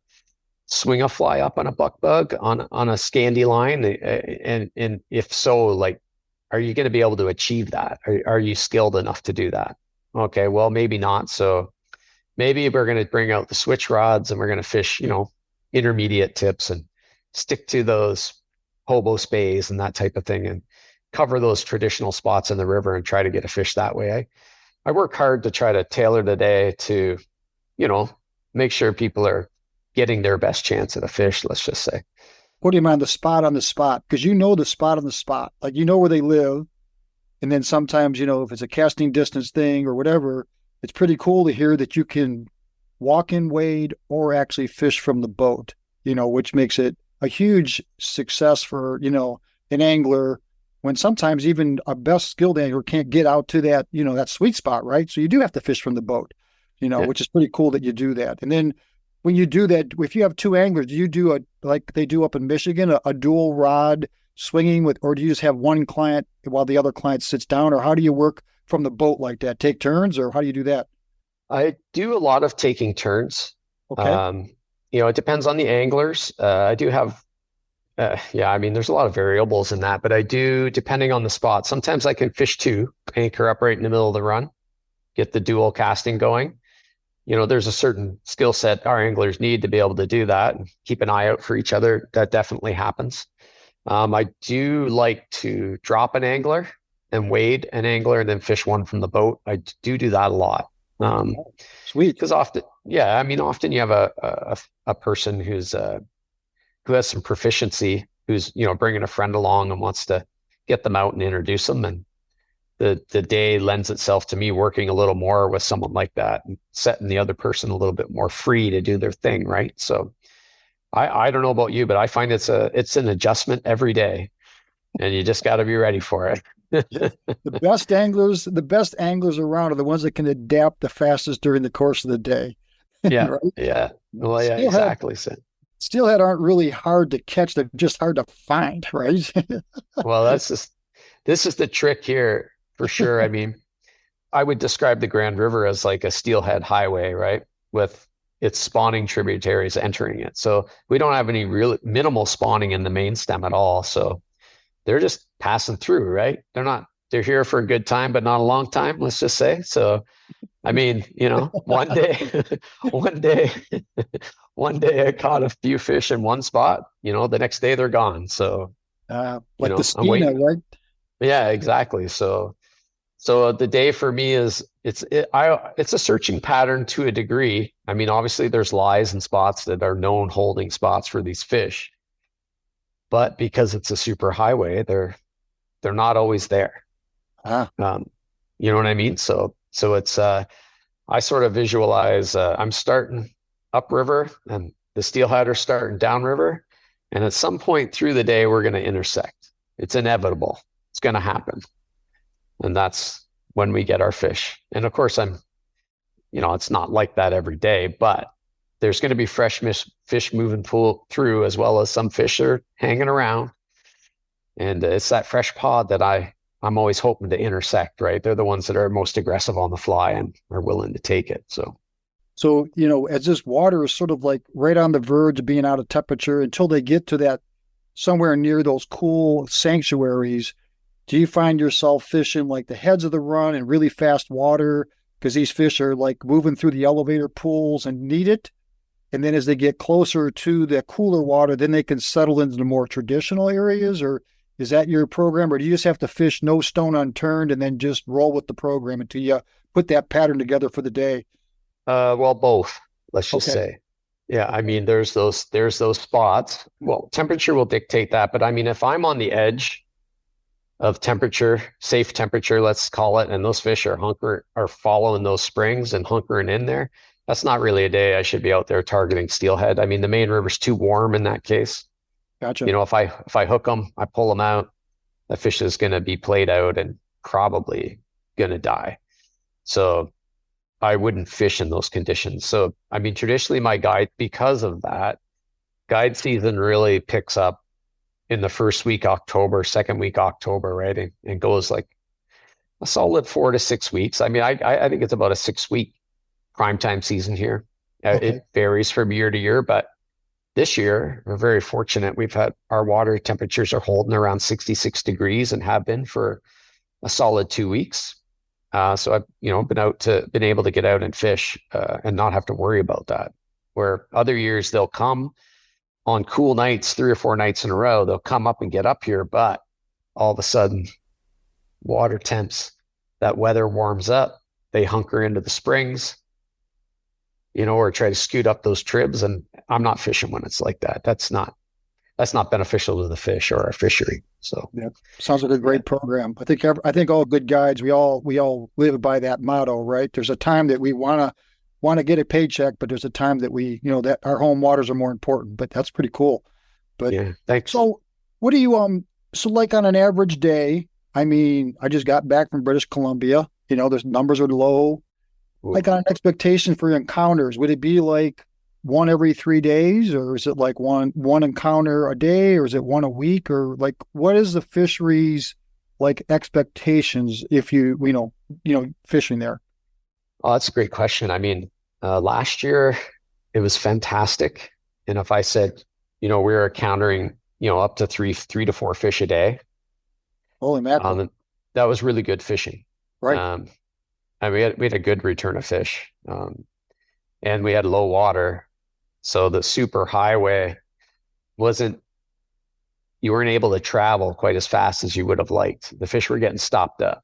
swing a fly up on a buck bug on a Scandi line? And if so, like, are you going to be able to achieve that? Are you skilled enough to do that? Okay, well, maybe not. So maybe we're going to bring out the switch rods and we're going to fish, intermediate tips and stick to those hobo spays and that type of thing and cover those traditional spots in the river and try to get a fish that way. I work hard to try to tailor the day to, make sure people are getting their best chance at a fish, let's just say. What do you mean the spot on the spot? Because the spot on the spot, like where they live. And then sometimes, if it's a casting distance thing or whatever, it's pretty cool to hear that you can walk in, wade, or actually fish from the boat, which makes it a huge success for, an angler when sometimes even a best skilled angler can't get out to that, that sweet spot, right? So you do have to fish from the boat, which is pretty cool that you do that. And then when you do that, if you have 2 anglers, do you do like they do up in Michigan, a dual rod swinging or do you just have one client while the other client sits down, or how do you work from the boat like that? Take turns, or how do you do that? I do a lot of taking turns. Okay. It depends on the anglers. I do have, there's a lot of variables in that, but I do, depending on the spot, sometimes I can fish 2, anchor up right in the middle of the run, get the dual casting going. There's a certain skill set our anglers need to be able to do that and keep an eye out for each other. That definitely happens. I do like to drop an angler and wade an angler and then fish one from the boat. I do that a lot. Sweet. Because often you have a person who has some proficiency, who's, bringing a friend along and wants to get them out and introduce them. And the day lends itself to me working a little more with someone like that and setting the other person a little bit more free to do their thing. Right. So I don't know about you, but I find it's an adjustment every day and you just got to be ready for it. The best anglers around are the ones that can adapt the fastest during the course of the day. Yeah. Right? Yeah. Well, yeah, exactly. Steelhead aren't really hard to catch. They're just hard to find. Right. Well, this is the trick here. For sure. I would describe the Grand River as like a steelhead highway, right? With its spawning tributaries entering it. So we don't have any real minimal spawning in the main stem at all. So they're just passing through, right? They're here for a good time, but not a long time, let's just say. So, one day, one day I caught a few fish in one spot, the next day they're gone. So, like the Stina, right? Yeah, exactly. So the day for me is it's a searching pattern to a degree. Obviously there's lies and spots that are known holding spots for these fish, but because it's a super highway, they're not always there. You know what I mean? So it's I sort of visualize I'm starting upriver and the steelhead are starting downriver, and at some point through the day we're going to intersect. It's inevitable. It's going to happen. And that's when we get our fish. And of course, it's not like that every day, but there's going to be fresh fish moving through, as well as some fish are hanging around. And it's that fresh pod that I'm always hoping to intersect, right? They're the ones that are most aggressive on the fly and are willing to take it. So, as this water is sort of like right on the verge of being out of temperature until they get to that somewhere near those cool sanctuaries, do you find yourself fishing like the heads of the run in really fast water because these fish are like moving through the elevator pools and need it? And then as they get closer to the cooler water, then they can settle into the more traditional areas? Or is that your program? Or do you just have to fish no stone unturned and then just roll with the program until you put that pattern together for the day? Well, both, let's just Okay. say. Yeah, I mean, there's those spots. Well, temperature will dictate that, but I mean, if I'm on the edge of temperature, safe temperature, let's call it, and those fish are following those springs and hunkering in there, that's not really a day I should be out there targeting steelhead. I mean, the main river's too warm in that case. Gotcha. You know, if I hook them, I pull them out, the fish is going to be played out and probably going to die. So I wouldn't fish in those conditions. So, I mean, traditionally my guide, because of that, guide season really picks up in the first week, October, second week, October, right? And goes like a solid 4 to 6 weeks. I mean, I think it's about a 6-week primetime season here. Okay. It varies from year to year, but this year we're very fortunate. We've had our water temperatures are holding around 66 degrees and have been for a solid 2 weeks. So I've, been able to get out and fish and not have to worry about that. Where other years they'll come on cool nights, 3 or 4 nights in a row, they'll come up and get up here, but all of a sudden water temps, that weather warms up, they hunker into the springs, or try to scoot up those tribs. And I'm not fishing when it's like that. That's not beneficial to the fish or our fishery. So yeah, sounds like a great program. I think all good guides, we all live by that motto, right? There's a time that we want to get a paycheck, but there's a time that we, that our home waters are more important. But that's pretty cool. But yeah, thanks. So what do you so like on an average day? I mean, I just got back from British Columbia. Those numbers are low. Ooh. Like on an expectation for encounters, would it be like one every 3 days, or is it like one encounter a day, or is it one a week, or like what is the fisheries like expectations if you fishing there? Oh, that's a great question. I mean, last year it was fantastic, and if I said, we were encountering, up to three to 4 fish a day, Holy mackerel! That was really good fishing, Right? and we had a good return of fish, and we had low water. So the super highway you weren't able to travel quite as fast as you would have liked. The fish were getting stopped up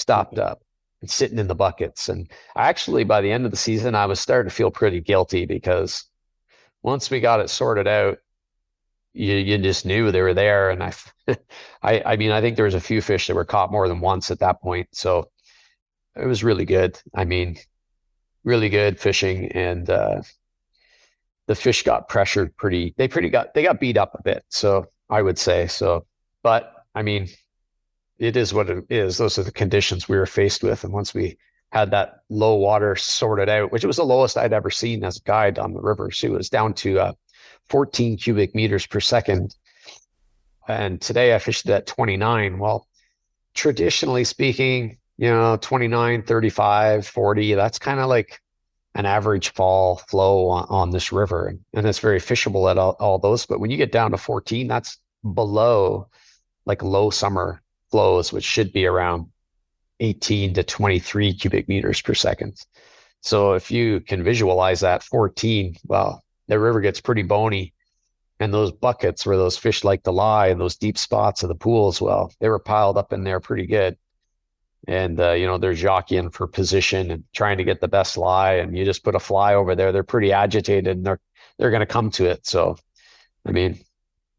and sitting in the buckets. And actually, by the end of the season, I was starting to feel pretty guilty because once we got it sorted out, you just knew they were there. And I mean, I think there was a few fish that were caught more than once at that point. So it was really good. I mean, really good fishing, and the fish got pressured they got beat up a bit. So I would say so, but I mean, it is what it is. Those are the conditions we were faced with. And once we had that low water sorted out, which was the lowest I'd ever seen as a guide on the river. So it was down to 14 cubic meters per second. And today I fished it at 29. Well, traditionally speaking, 29, 35, 40, that's kind of like an average fall flow on this river. And it's very fishable at all those. But when you get down to 14, that's below like low summer flows, which should be around 18 to 23 cubic meters per second. So if you can visualize that 14, well, the river gets pretty bony. And those buckets where those fish like to lie in those deep spots of the pools, well, they were piled up in there pretty good. And, they're jockeying for position and trying to get the best lie. And you just put a fly over there, they're pretty agitated, and they're going to come to it. So, I mean, it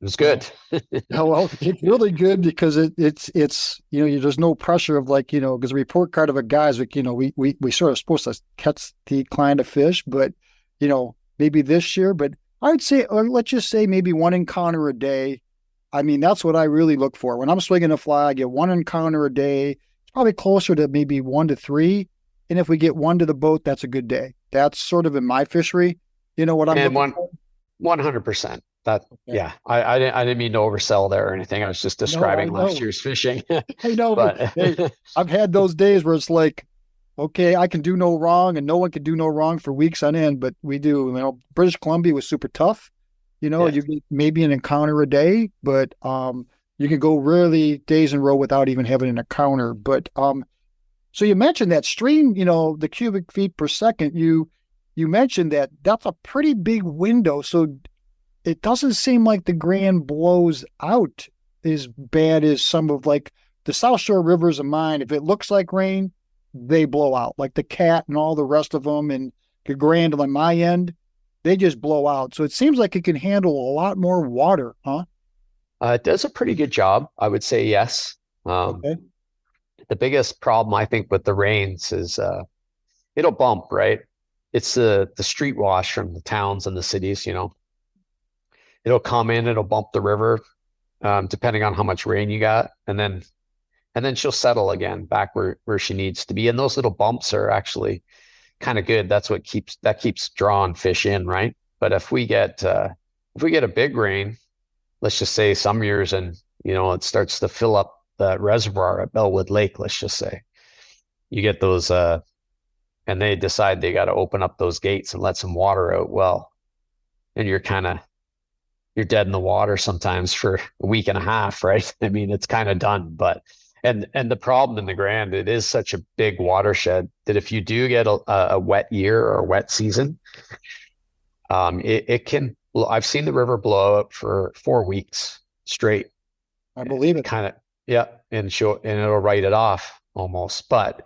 was good. Oh, well, it's really good because it's there's no pressure of like, because the report card of a guy's like, we sort of supposed to catch the client of fish, but, maybe this year, but I'd say, or let's just say maybe one encounter a day. I mean, that's what I really look for. When I'm swinging a fly, I get one encounter a day. Probably closer to maybe 1 to 3. And if we get 1 to the boat, that's a good day. That's sort of in my fishery. What I'm looking for? 100%. That, okay. Yeah, I didn't mean to oversell there or anything. I was just describing last year's fishing. I know, but hey, I've had those days where it's like, okay, I can do no wrong and no one can do no wrong for weeks on end, but we do. British Columbia was super tough. You get maybe an encounter a day, but you can go really days in a row without even having an encounter. But so you mentioned that stream, the cubic feet per second. You mentioned that's a pretty big window. So it doesn't seem like the Grand blows out as bad as some of like the South Shore rivers of mine. If it looks like rain, they blow out. Like the cat and all the rest of them and the grand on my end, they just blow out. So it seems like it can handle a lot more water, huh? It does a pretty good job, I would say. Yes. Okay. The biggest problem I think with the rains is it'll bump, right? It's the street wash from the towns and the cities, it'll come in, it'll bump the river, depending on how much rain you got, and then she'll settle again back where she needs to be. And those little bumps are actually kind of good. That's what keeps drawing fish in, right? But if we get a big rain, let's just say some years, and it starts to fill up the reservoir at Bellwood Lake, let's just say, you get those and they decide they got to open up those gates and let some water out. Well, and you're dead in the water sometimes for a week and a half, right? I mean, it's kind of done. But and the problem in the Grand, it is such a big watershed that if you do get a wet year or a wet season, it can. I've seen the river blow up for 4 weeks straight. I believe it. Kind of, yeah, and it'll write it off almost, but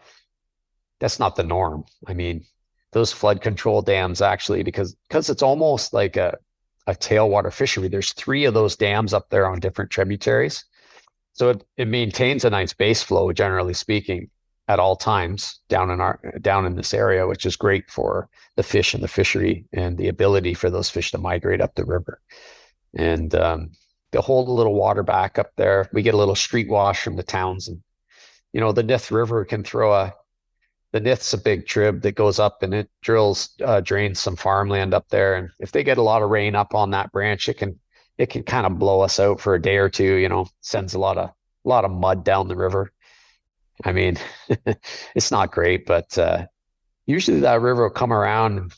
that's not the norm. I mean, those flood control dams actually, because it's almost like a tailwater fishery. There's 3 of those dams up there on different tributaries. So it maintains a nice base flow, generally speaking, at all times down in this area, which is great for the fish and the fishery and the ability for those fish to migrate up the river. And they'll hold a little water back up there. We get a little street wash from the towns, and the Nith River can the Nith's a big trib that goes up and it drains some farmland up there. And if they get a lot of rain up on that branch, it can kind of blow us out for a day or two, sends a lot of mud down the river. I mean, it's not great, but usually that river will come around in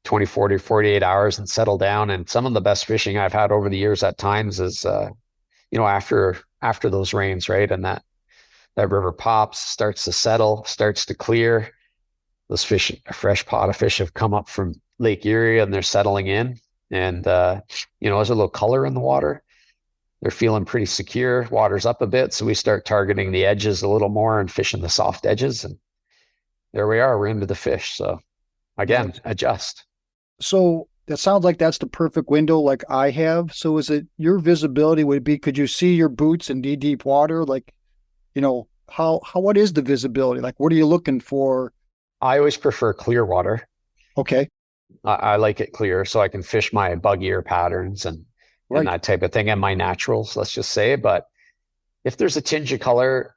24 to 48 hours and settle down. And some of the best fishing I've had over the years at times is, after those rains, right? And that river pops, starts to settle, starts to clear. Those fish, a fresh pot of fish have come up from Lake Erie and they're settling in. And, there's a little color in the water. They're feeling pretty secure. Water's up a bit. So we start targeting the edges a little more and fishing the soft edges. And there we are. We're into the fish. So again, adjust. So that sounds like that's the perfect window like I have. So is it your visibility would be, could you see your boots in deep water? Like, what is the visibility? Like, what are you looking for? I always prefer clear water. Okay. I like it clear so I can fish my bug ear patterns and that type of thing and my naturals, let's just say. But if there's a tinge of color,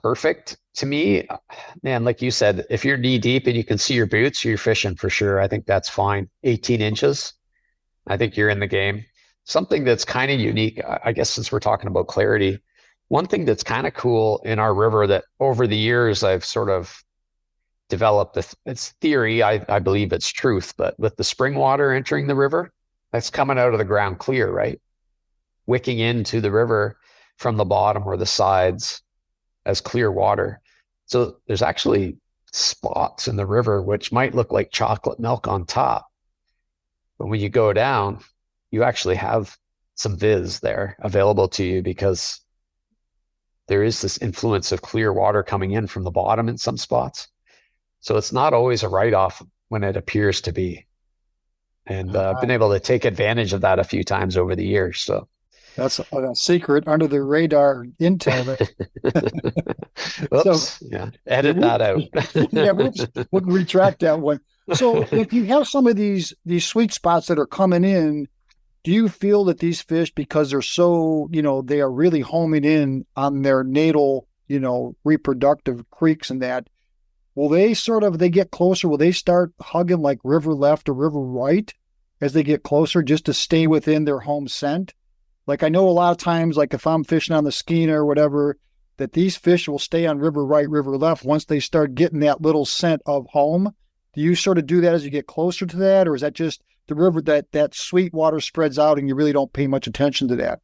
perfect. To me, man, like you said, if you're knee deep and you can see your boots, you're fishing for sure. I think that's fine. 18 inches, I think you're in the game. Something that's kind of unique, I guess, since we're talking about clarity, one thing that's kind of cool in our river that over the years I've sort of developed, it's theory, I believe it's truth, but with the spring water entering the river, that's coming out of the ground clear, right? Wicking into the river from the bottom or the sides as clear water. So there's actually spots in the river which might look like chocolate milk on top. But when you go down, you actually have some viz there available to you because there is this influence of clear water coming in from the bottom in some spots. So it's not always a write-off when it appears to be. And I've been able to take advantage of that a few times over the years. So that's a secret under the radar intel. Oops, yeah, edit that out. Yeah, we'll retract that one. So if you have some of these sweet spots that are coming in, do you feel that these fish, because they're so, they are really homing in on their natal, reproductive creeks and that, will they get closer? Will they start hugging like river left or river right as they get closer just to stay within their home scent? Like I know a lot of times, like if I'm fishing on the Skeena or whatever, that these fish will stay on river right, river left once they start getting that little scent of home. Do you sort of do that as you get closer to that? Or is that just the river that sweet water spreads out and you really don't pay much attention to that?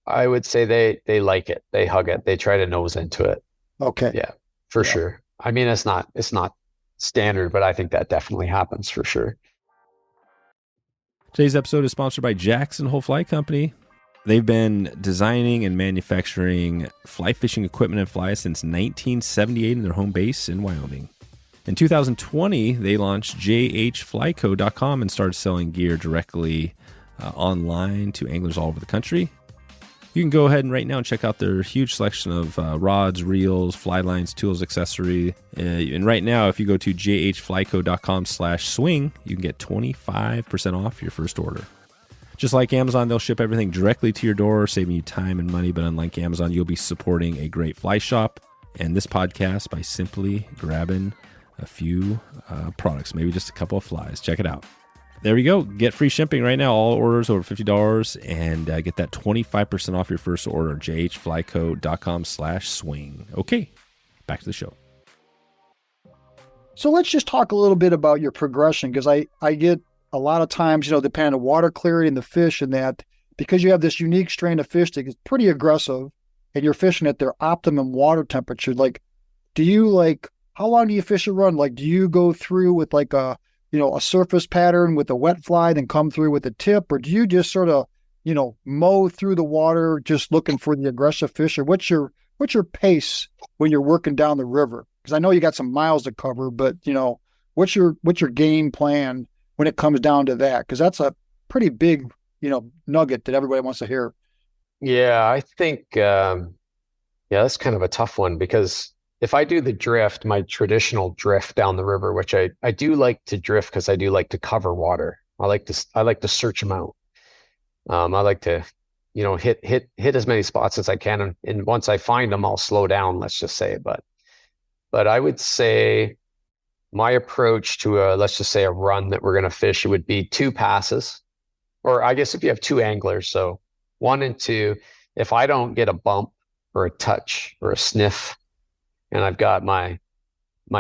I would say they like it. They hug it. They try to nose into it. Okay. Yeah, for sure. I mean, it's not standard, but I think that definitely happens for sure. Today's episode is sponsored by Jackson Hole Fly Company. They've been designing and manufacturing fly fishing equipment and flies since 1978 in their home base in Wyoming. In 2020, they launched jhflyco.com and started selling gear directly online to anglers all over the country. You can go ahead and right now check out their huge selection of rods, reels, fly lines, tools, accessory. And right now, if you go to jhflyco.com/swing, you can get 25% off your first order. Just like Amazon, they'll ship everything directly to your door, saving you time and money. But unlike Amazon, you'll be supporting a great fly shop and this podcast by simply grabbing a few products, maybe just a couple of flies. Check it out. There we go. Get free shipping right now. All orders over $50 and get that 25% off your first order. jhflyco.com/swing. Okay, back to the show. So let's just talk a little bit about your progression, because I get a lot of times, depending on water clarity and the fish and that, because you have this unique strain of fish that is pretty aggressive and you're fishing at their optimum water temperature. Like, how long do you fish a run? Like, do you go through with like a surface pattern with a wet fly, then come through with a tip? Or do you just sort of, mow through the water just looking for the aggressive fish? Or what's your pace when you're working down the river? Because I know you got some miles to cover, but, what's your game plan when it comes down to that? Because that's a pretty big, nugget that everybody wants to hear. Yeah, I think, that's kind of a tough one, because if I do the drift, my traditional drift down the river, which I do like to drift because I do like to cover water. I like to search them out. I like to, hit as many spots as I can. And once I find them, I'll slow down, let's just say. But I would say my approach to let's just say a run that we're going to fish, it would be 2 passes, or I guess if you have 2 anglers, so 1 and 2, if I don't get a bump or a touch or a sniff, and I've got my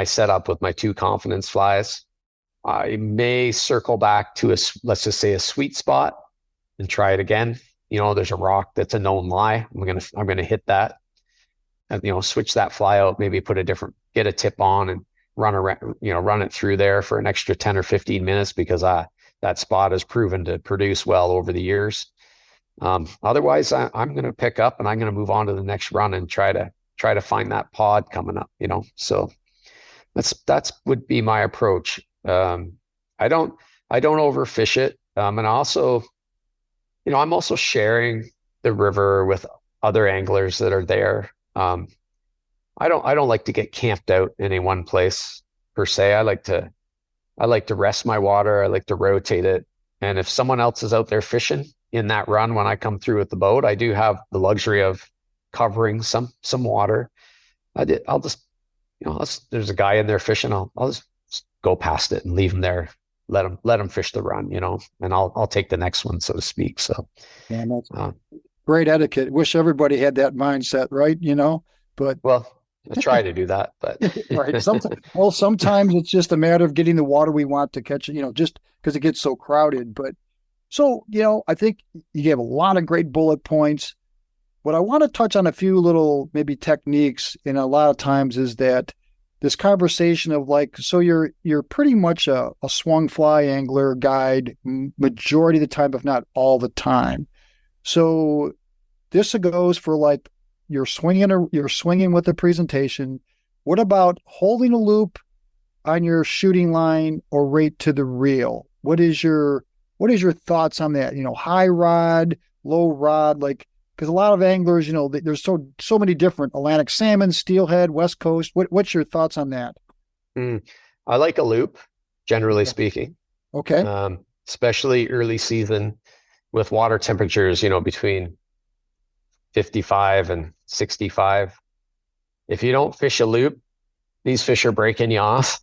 setup with my 2 confidence flies, I may circle back to let's just say a sweet spot and try it again. There's a rock that's a known lie. I'm gonna hit that, and switch that fly out, maybe get a tip on and run around, run it through there for an extra 10 or 15 minutes because that spot has proven to produce well over the years. Otherwise, I'm going to pick up and I'm going to move on to the next run and try to find that pod coming up, so that's would be my approach. I don't overfish it. And also, I'm also sharing the river with other anglers that are there. I don't like to get camped out in any one place per se. I like to rest my water. I like to rotate it. And if someone else is out there fishing in that run, when I come through with the boat, I do have the luxury of covering some water. I'll just, there's a guy in there fishing. I'll just go past it and leave him there. Let him fish the run, and I'll take the next one, so to speak. So, yeah, that's great etiquette. Wish everybody had that mindset, right? But I try to do that, but right. Sometimes it's just a matter of getting the water we want to catch, just because it gets so crowded. But so, I think you gave a lot of great bullet points. What I want to touch on a few little maybe techniques, and a lot of times is that this conversation of so you're pretty much a swung fly angler guide majority of the time, if not all the time. So this goes for you're swinging with the presentation. What about holding a loop on your shooting line or right to the reel? What is your thoughts on that? High rod, low rod, because a lot of anglers, there's so many different Atlantic salmon, steelhead, West Coast. What's your thoughts on that? I like a loop, generally speaking. Okay. Especially early season with water temperatures, between 55 and 65. If you don't fish a loop, these fish are breaking you off.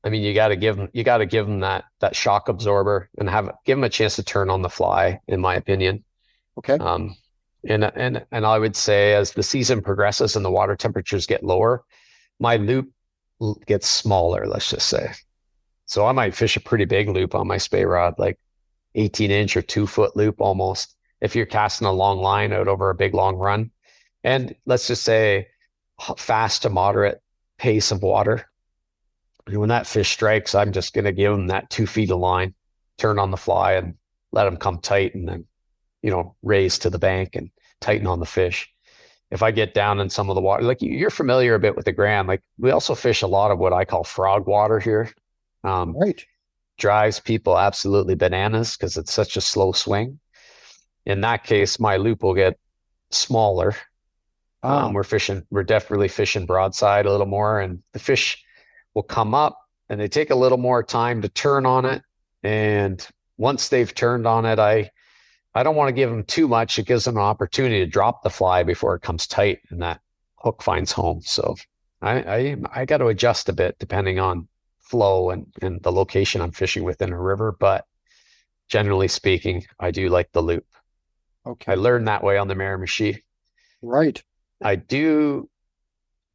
I mean, you got to give them that shock absorber and give them a chance to turn on the fly, in my opinion. Okay. And I would say as the season progresses and the water temperatures get lower, my loop gets smaller, let's just say. So I might fish a pretty big loop on my spey rod, like 18-inch or 2-foot loop almost, if you're casting a long line out over a big long run. And let's just say fast to moderate pace of water. And when that fish strikes, I'm just going to give them that 2 feet of line, turn on the fly and let them come tight, and then raise to the bank and tighten on the fish. If I get down in some of the water, like you're familiar a bit with the Grand, like we also fish a lot of what I call frog water here. Right. Drives people absolutely bananas because it's such a slow swing. In that case, my loop will get smaller. We're definitely fishing broadside a little more, and the fish will come up and they take a little more time to turn on it. And once they've turned on it, I don't want to give them too much. It gives them an opportunity to drop the fly before it comes tight and that hook finds home. So I got to adjust a bit depending on flow and the location I'm fishing within a river. But generally speaking, I do like the loop. Okay. I learned that way on the Miramichi. Right. I do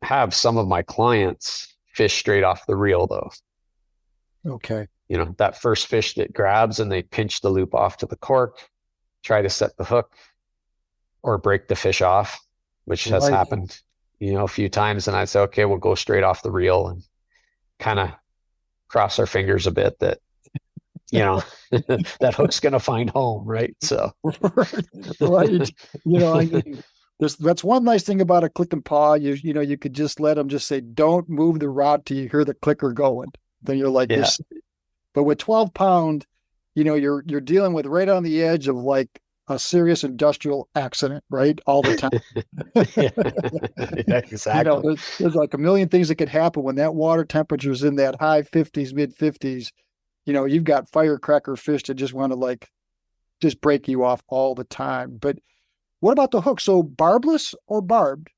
have some of my clients fish straight off the reel though. Okay. That first fish that grabs and they pinch the loop off to the cork, try to set the hook or break the fish off, which has happened, a few times. And I say, okay, we'll go straight off the reel and kind of cross our fingers a bit that, that hook's going to find home. Right. So, right. That's one nice thing about a click and paw. You could just let them just say, don't move the rod till you hear the clicker going. Then you're like this. But with 12 pound, you're dealing with right on the edge of like a serious industrial accident, right? All the time. Yeah, exactly. There's like a million things that could happen when that water temperature is in that high 50s, mid 50s. You've got firecracker fish that just want to just break you off all the time. But what about the hook? So barbless or barbed?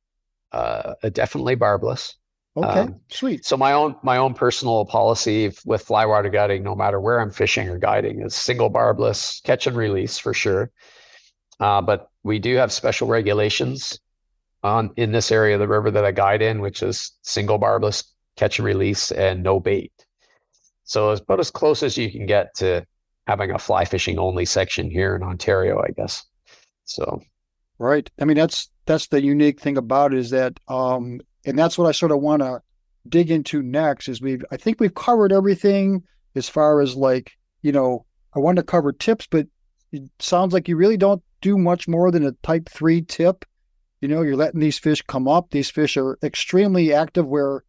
Definitely barbless. Okay, sweet. So my own personal policy with fly water guiding, no matter where I'm fishing or guiding, is single barbless, catch and release for sure. But we do have special regulations in this area of the river that I guide in, which is single barbless, catch and release, and no bait. So it's about as close as you can get to having a fly fishing only section here in Ontario, I guess. So, right. I mean, that's the unique thing about it is that, and that's what I sort of want to dig into next is I think we've covered everything as far as I want to cover tips, but it sounds like you really don't do much more than a type 3 tip. You're letting these fish come up. These fish are extremely active where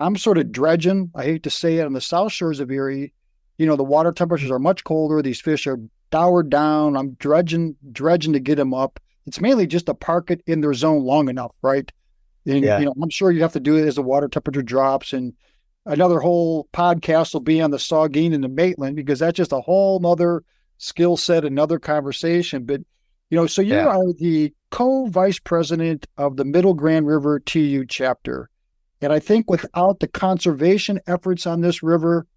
I'm sort of dredging. I hate to say it, on the south shores of Erie, the water temperatures are much colder. These fish are dowered down. I'm dredging to get them up. It's mainly just to park it in their zone long enough, right? And, I'm sure you have to do it as the water temperature drops. And another whole podcast will be on the Saugeen and the Maitland, because that's just a whole nother skill set, another conversation. But, so you are the co-vice president of the Middle Grand River TU chapter. And I think without the conservation efforts on this river,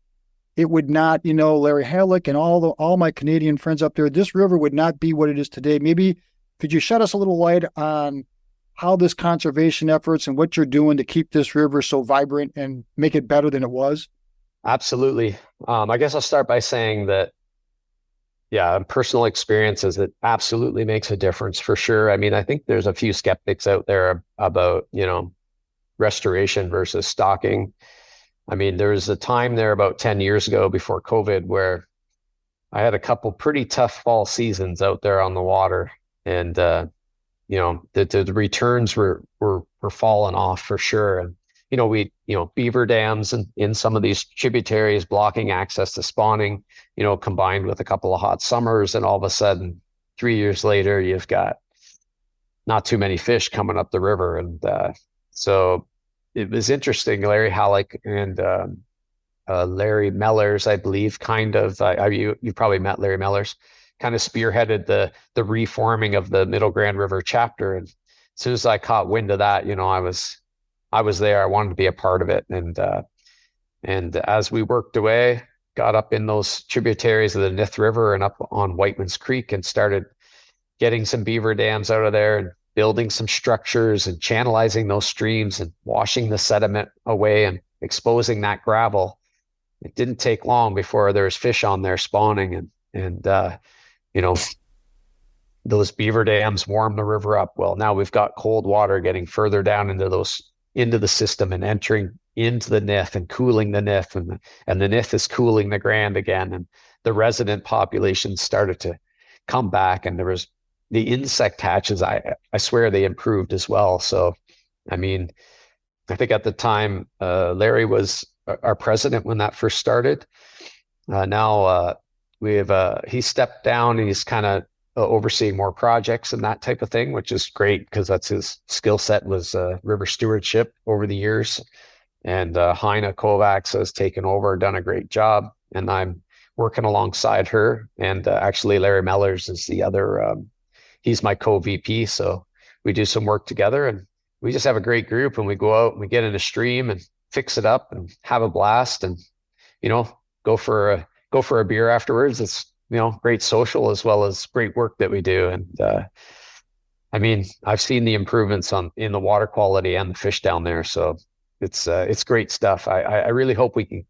it would not, Larry Halleck and all my Canadian friends up there, this river would not be what it is today. Maybe could you shed us a little light on how this conservation efforts and what you're doing to keep this river so vibrant and make it better than it was? Absolutely. I guess I'll start by saying that, personal experiences, it absolutely makes a difference for sure. I mean, I think there's a few skeptics out there about, restoration versus stocking. I mean, there was a time there about 10 years ago before COVID where I had a couple pretty tough fall seasons out there on the water. And, the returns were falling off for sure. And, beaver dams and in some of these tributaries blocking access to spawning, combined with a couple of hot summers. And all of a sudden, 3 years later, you've got not too many fish coming up the river. And so it was interesting. Larry Halleck and Larry Mellors, I believe, you probably met Larry Mellors, kind of spearheaded the reforming of the Middle Grand River chapter. And as soon as I caught wind of that, I was there. I wanted to be a part of it. And as we worked away, got up in those tributaries of the Nith River and up on Whitemans Creek and started getting some beaver dams out of there and building some structures and channelizing those streams and washing the sediment away and exposing that gravel. It didn't take long before there was fish on there spawning and those beaver dams warm the river up. Well, now we've got cold water getting further down into the system and entering into the Nith and cooling the Nith, and the Nith is cooling the Grand again. And the resident population started to come back, and there was the insect hatches, I swear they improved as well. So, I mean, I think at the time, Larry was our president when that first started. Now he stepped down and he's kind of overseeing more projects and that type of thing, which is great because that's his skill set was river stewardship over the years. And Hina Kovacs has taken over, done a great job, and I'm working alongside her. And actually, Larry Mellers is the other. He's my co-VP, so we do some work together, and we just have a great group. And we go out and we get in a stream and fix it up and have a blast, and go for a beer afterwards. It's great social as well as great work that we do. And I mean, I've seen the improvements in the water quality and the fish down there, so it's great stuff. I really hope we can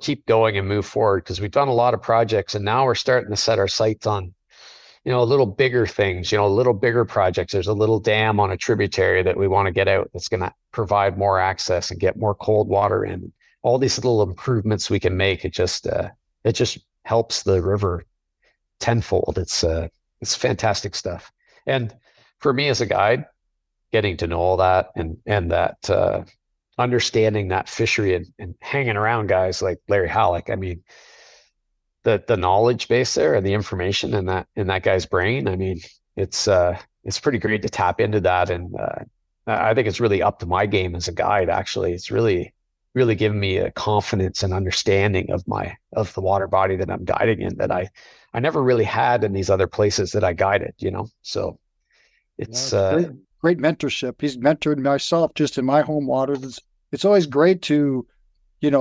keep going and move forward, because we've done a lot of projects, and now we're starting to set our sights on a little bigger things, a little bigger projects. There's a little dam on a tributary that we want to get out that's going to provide more access and get more cold water in. All these little improvements we can make, it just helps the river tenfold. It's fantastic stuff. And for me as a guide, getting to know all that and that understanding that fishery and hanging around guys like Larry Halleck, I mean, the knowledge base there and the information in that guy's brain, I mean, it's pretty great to tap into that. And I think it's really up to my game as a guide. Actually, it's really given me a confidence and understanding of the water body that I'm guiding in that I never really had in these other places that I guided, so it's great mentorship. He's mentored myself just in my home waters. It's always great to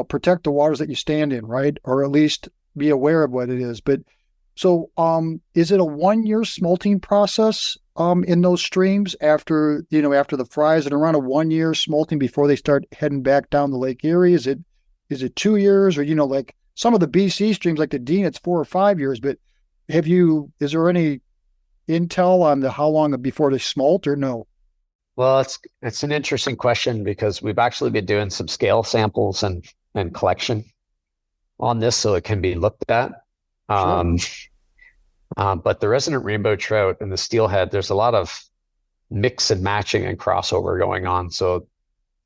protect the waters that you stand in, right? Or at least be aware of what it is. But so is it a 1-year smolting process in those streams after the fries, and around a 1-year smolting before they start heading back down the Lake Erie? Is it 2 years, or like some of the BC streams like the Dean, it's 4 or 5 years? But is there any intel on how long before they smolt, or no? Well, it's an interesting question, because we've actually been doing some scale samples and collection on this, so it can be looked at. Sure. But the resident rainbow trout and the steelhead, there's a lot of mix and matching and crossover going on. So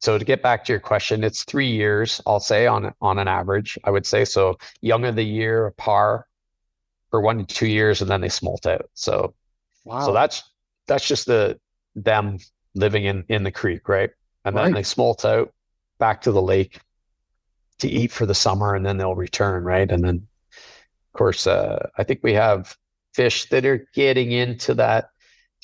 to get back to your question, it's 3 years, I'll say, on an average, I would say. So young of the year, a par for 1 to 2 years, and then they smolt out. So, wow. So that's just them living in the creek, right? And then they smolt out back to the lake to eat for the summer, and then they'll return, right? And then, of course, I think we have fish that are getting into that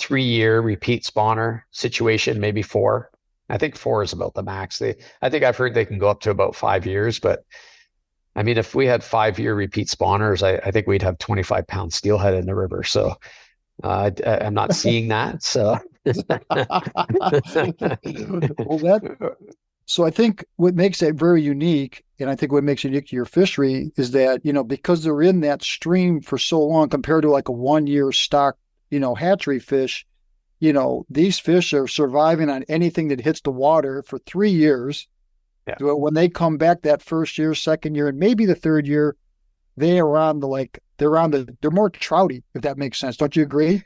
3-year repeat spawner situation, maybe 4. I think 4 is about the max. I think I've heard they can go up to about 5 years, but I mean, if we had 5-year repeat spawners, I think we'd have 25-pound steelhead in the river. So I'm not seeing that. So. So I think what makes that very unique, and I think what makes it unique to your fishery, is that, because they're in that stream for so long compared to like a 1-year stock, hatchery fish, these fish are surviving on anything that hits the water for 3 years. Yeah. So when they come back that first year, second year, and maybe the third year, they're more trouty, if that makes sense. Don't you agree?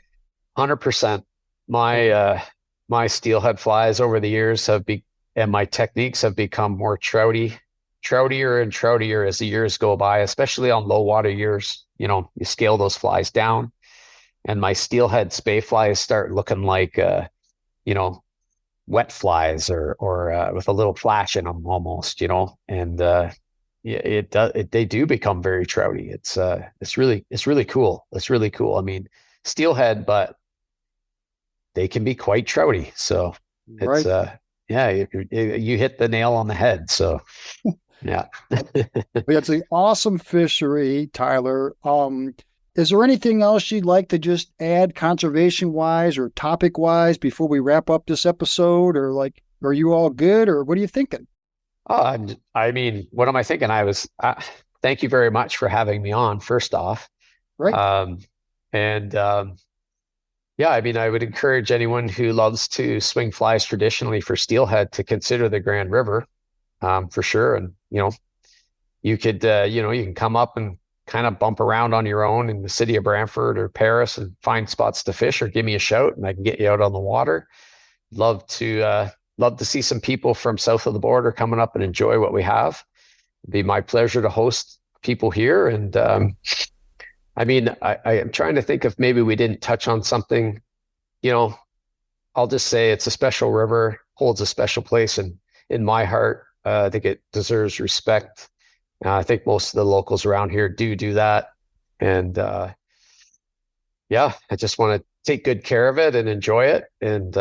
100%. My steelhead flies over the years and my techniques have become more troutier and troutier as the years go by, especially on low water years. You scale those flies down, and my steelhead spay flies start looking like, wet flies or with a little flash in them almost, and they do become very trouty. It's really cool. It's really cool. I mean, steelhead, but they can be quite trouty. So it's, you hit the nail on the head. So, yeah. It's an awesome fishery, Tyler. Is there anything else you'd like to just add conservation-wise or topic-wise before we wrap up this episode? Or are you all good, or what are you thinking? I mean, what am I thinking? Thank you very much for having me on, first off. Right. Yeah, I mean, I would encourage anyone who loves to swing flies traditionally for steelhead to consider the Grand River, for sure. And, you can come up and kind of bump around on your own in the city of Brantford or Paris and find spots to fish, or give me a shout and I can get you out on the water. Love to see some people from south of the border coming up and enjoy what we have. It'd be my pleasure to host people here. And I mean, I am trying to think if maybe we didn't touch on something. You know, I'll just say it's a special river, holds a special place in my heart. I think it deserves respect. I think most of the locals around here do that. And yeah, I just want to take good care of it and enjoy it. And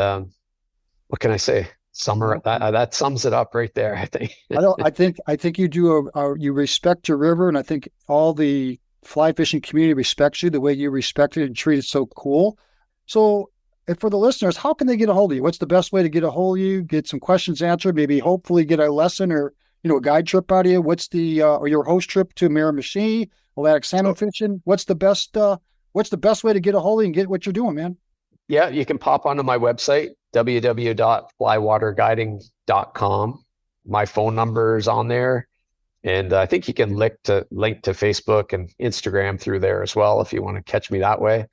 what can I say? Summer, that sums it up right there, I think. I think you do you respect your river, and I think all the fly fishing community respects you the way you respect it and treat it so cool. So for the listeners, how can they get a hold of you? What's the best way to get a hold of you, get some questions answered, maybe hopefully get a lesson or, you know, a guide trip out of you? What's the or your host trip to Miramichi, Atlantic salmon fishing? What's the best way to get a hold of you and get what you're doing, man? Yeah, you can pop onto my website, www.flywaterguiding.com. My phone number is on there. And I think you can link to Facebook and Instagram through there as well if you want to catch me that way.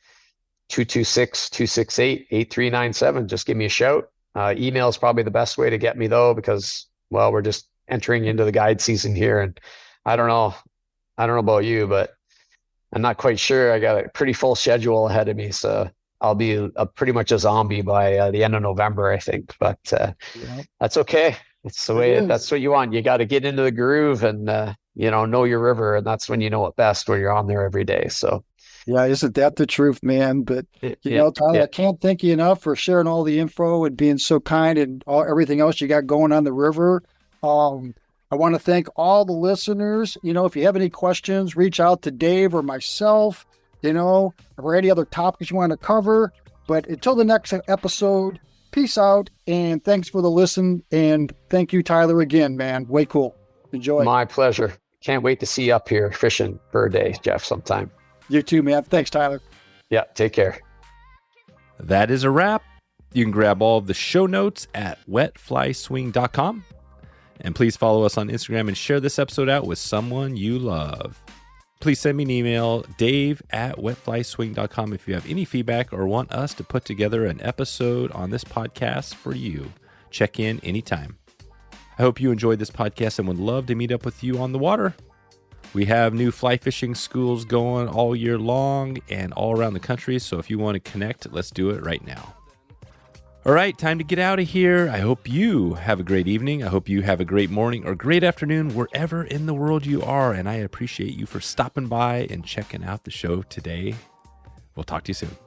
226-268-8397. Just give me a shout. Email is probably the best way to get me, though, because, well, we're just entering into the guide season here. And I don't know about you, but I'm not quite sure. I got a pretty full schedule ahead of me. So I'll be pretty much a zombie by the end of November, I think. But that's okay. It's the way. That's what you want. You got to get into the groove and know your river, and that's when you know it best, when you're on there every day. So yeah, isn't that the truth, man? But Tyler, I can't thank you enough for sharing all the info and being so kind and everything else you got going on the river. I want to thank all the listeners. You know, if you have any questions, reach out to Dave or myself. You know, or any other topics you want to cover. But until the next episode, peace out, and thanks for the listen. And thank you, Tyler, again, man. Way cool. Enjoy. My pleasure. Can't wait to see you up here fishing for a day, Jeff, sometime. You too, man. Thanks, Tyler. Yeah, take care. That is a wrap. You can grab all of the show notes at wetflyswing.com. And please follow us on Instagram and share this episode out with someone you love. Please send me an email, dave@wetflyswing.com, if you have any feedback or want us to put together an episode on this podcast for you. Check in anytime. I hope you enjoyed this podcast and would love to meet up with you on the water. We have new fly fishing schools going all year long and all around the country, so if you want to connect, let's do it right now. All right, time to get out of here. I hope you have a great evening. I hope you have a great morning or great afternoon wherever in the world you are. And I appreciate you for stopping by and checking out the show today. We'll talk to you soon.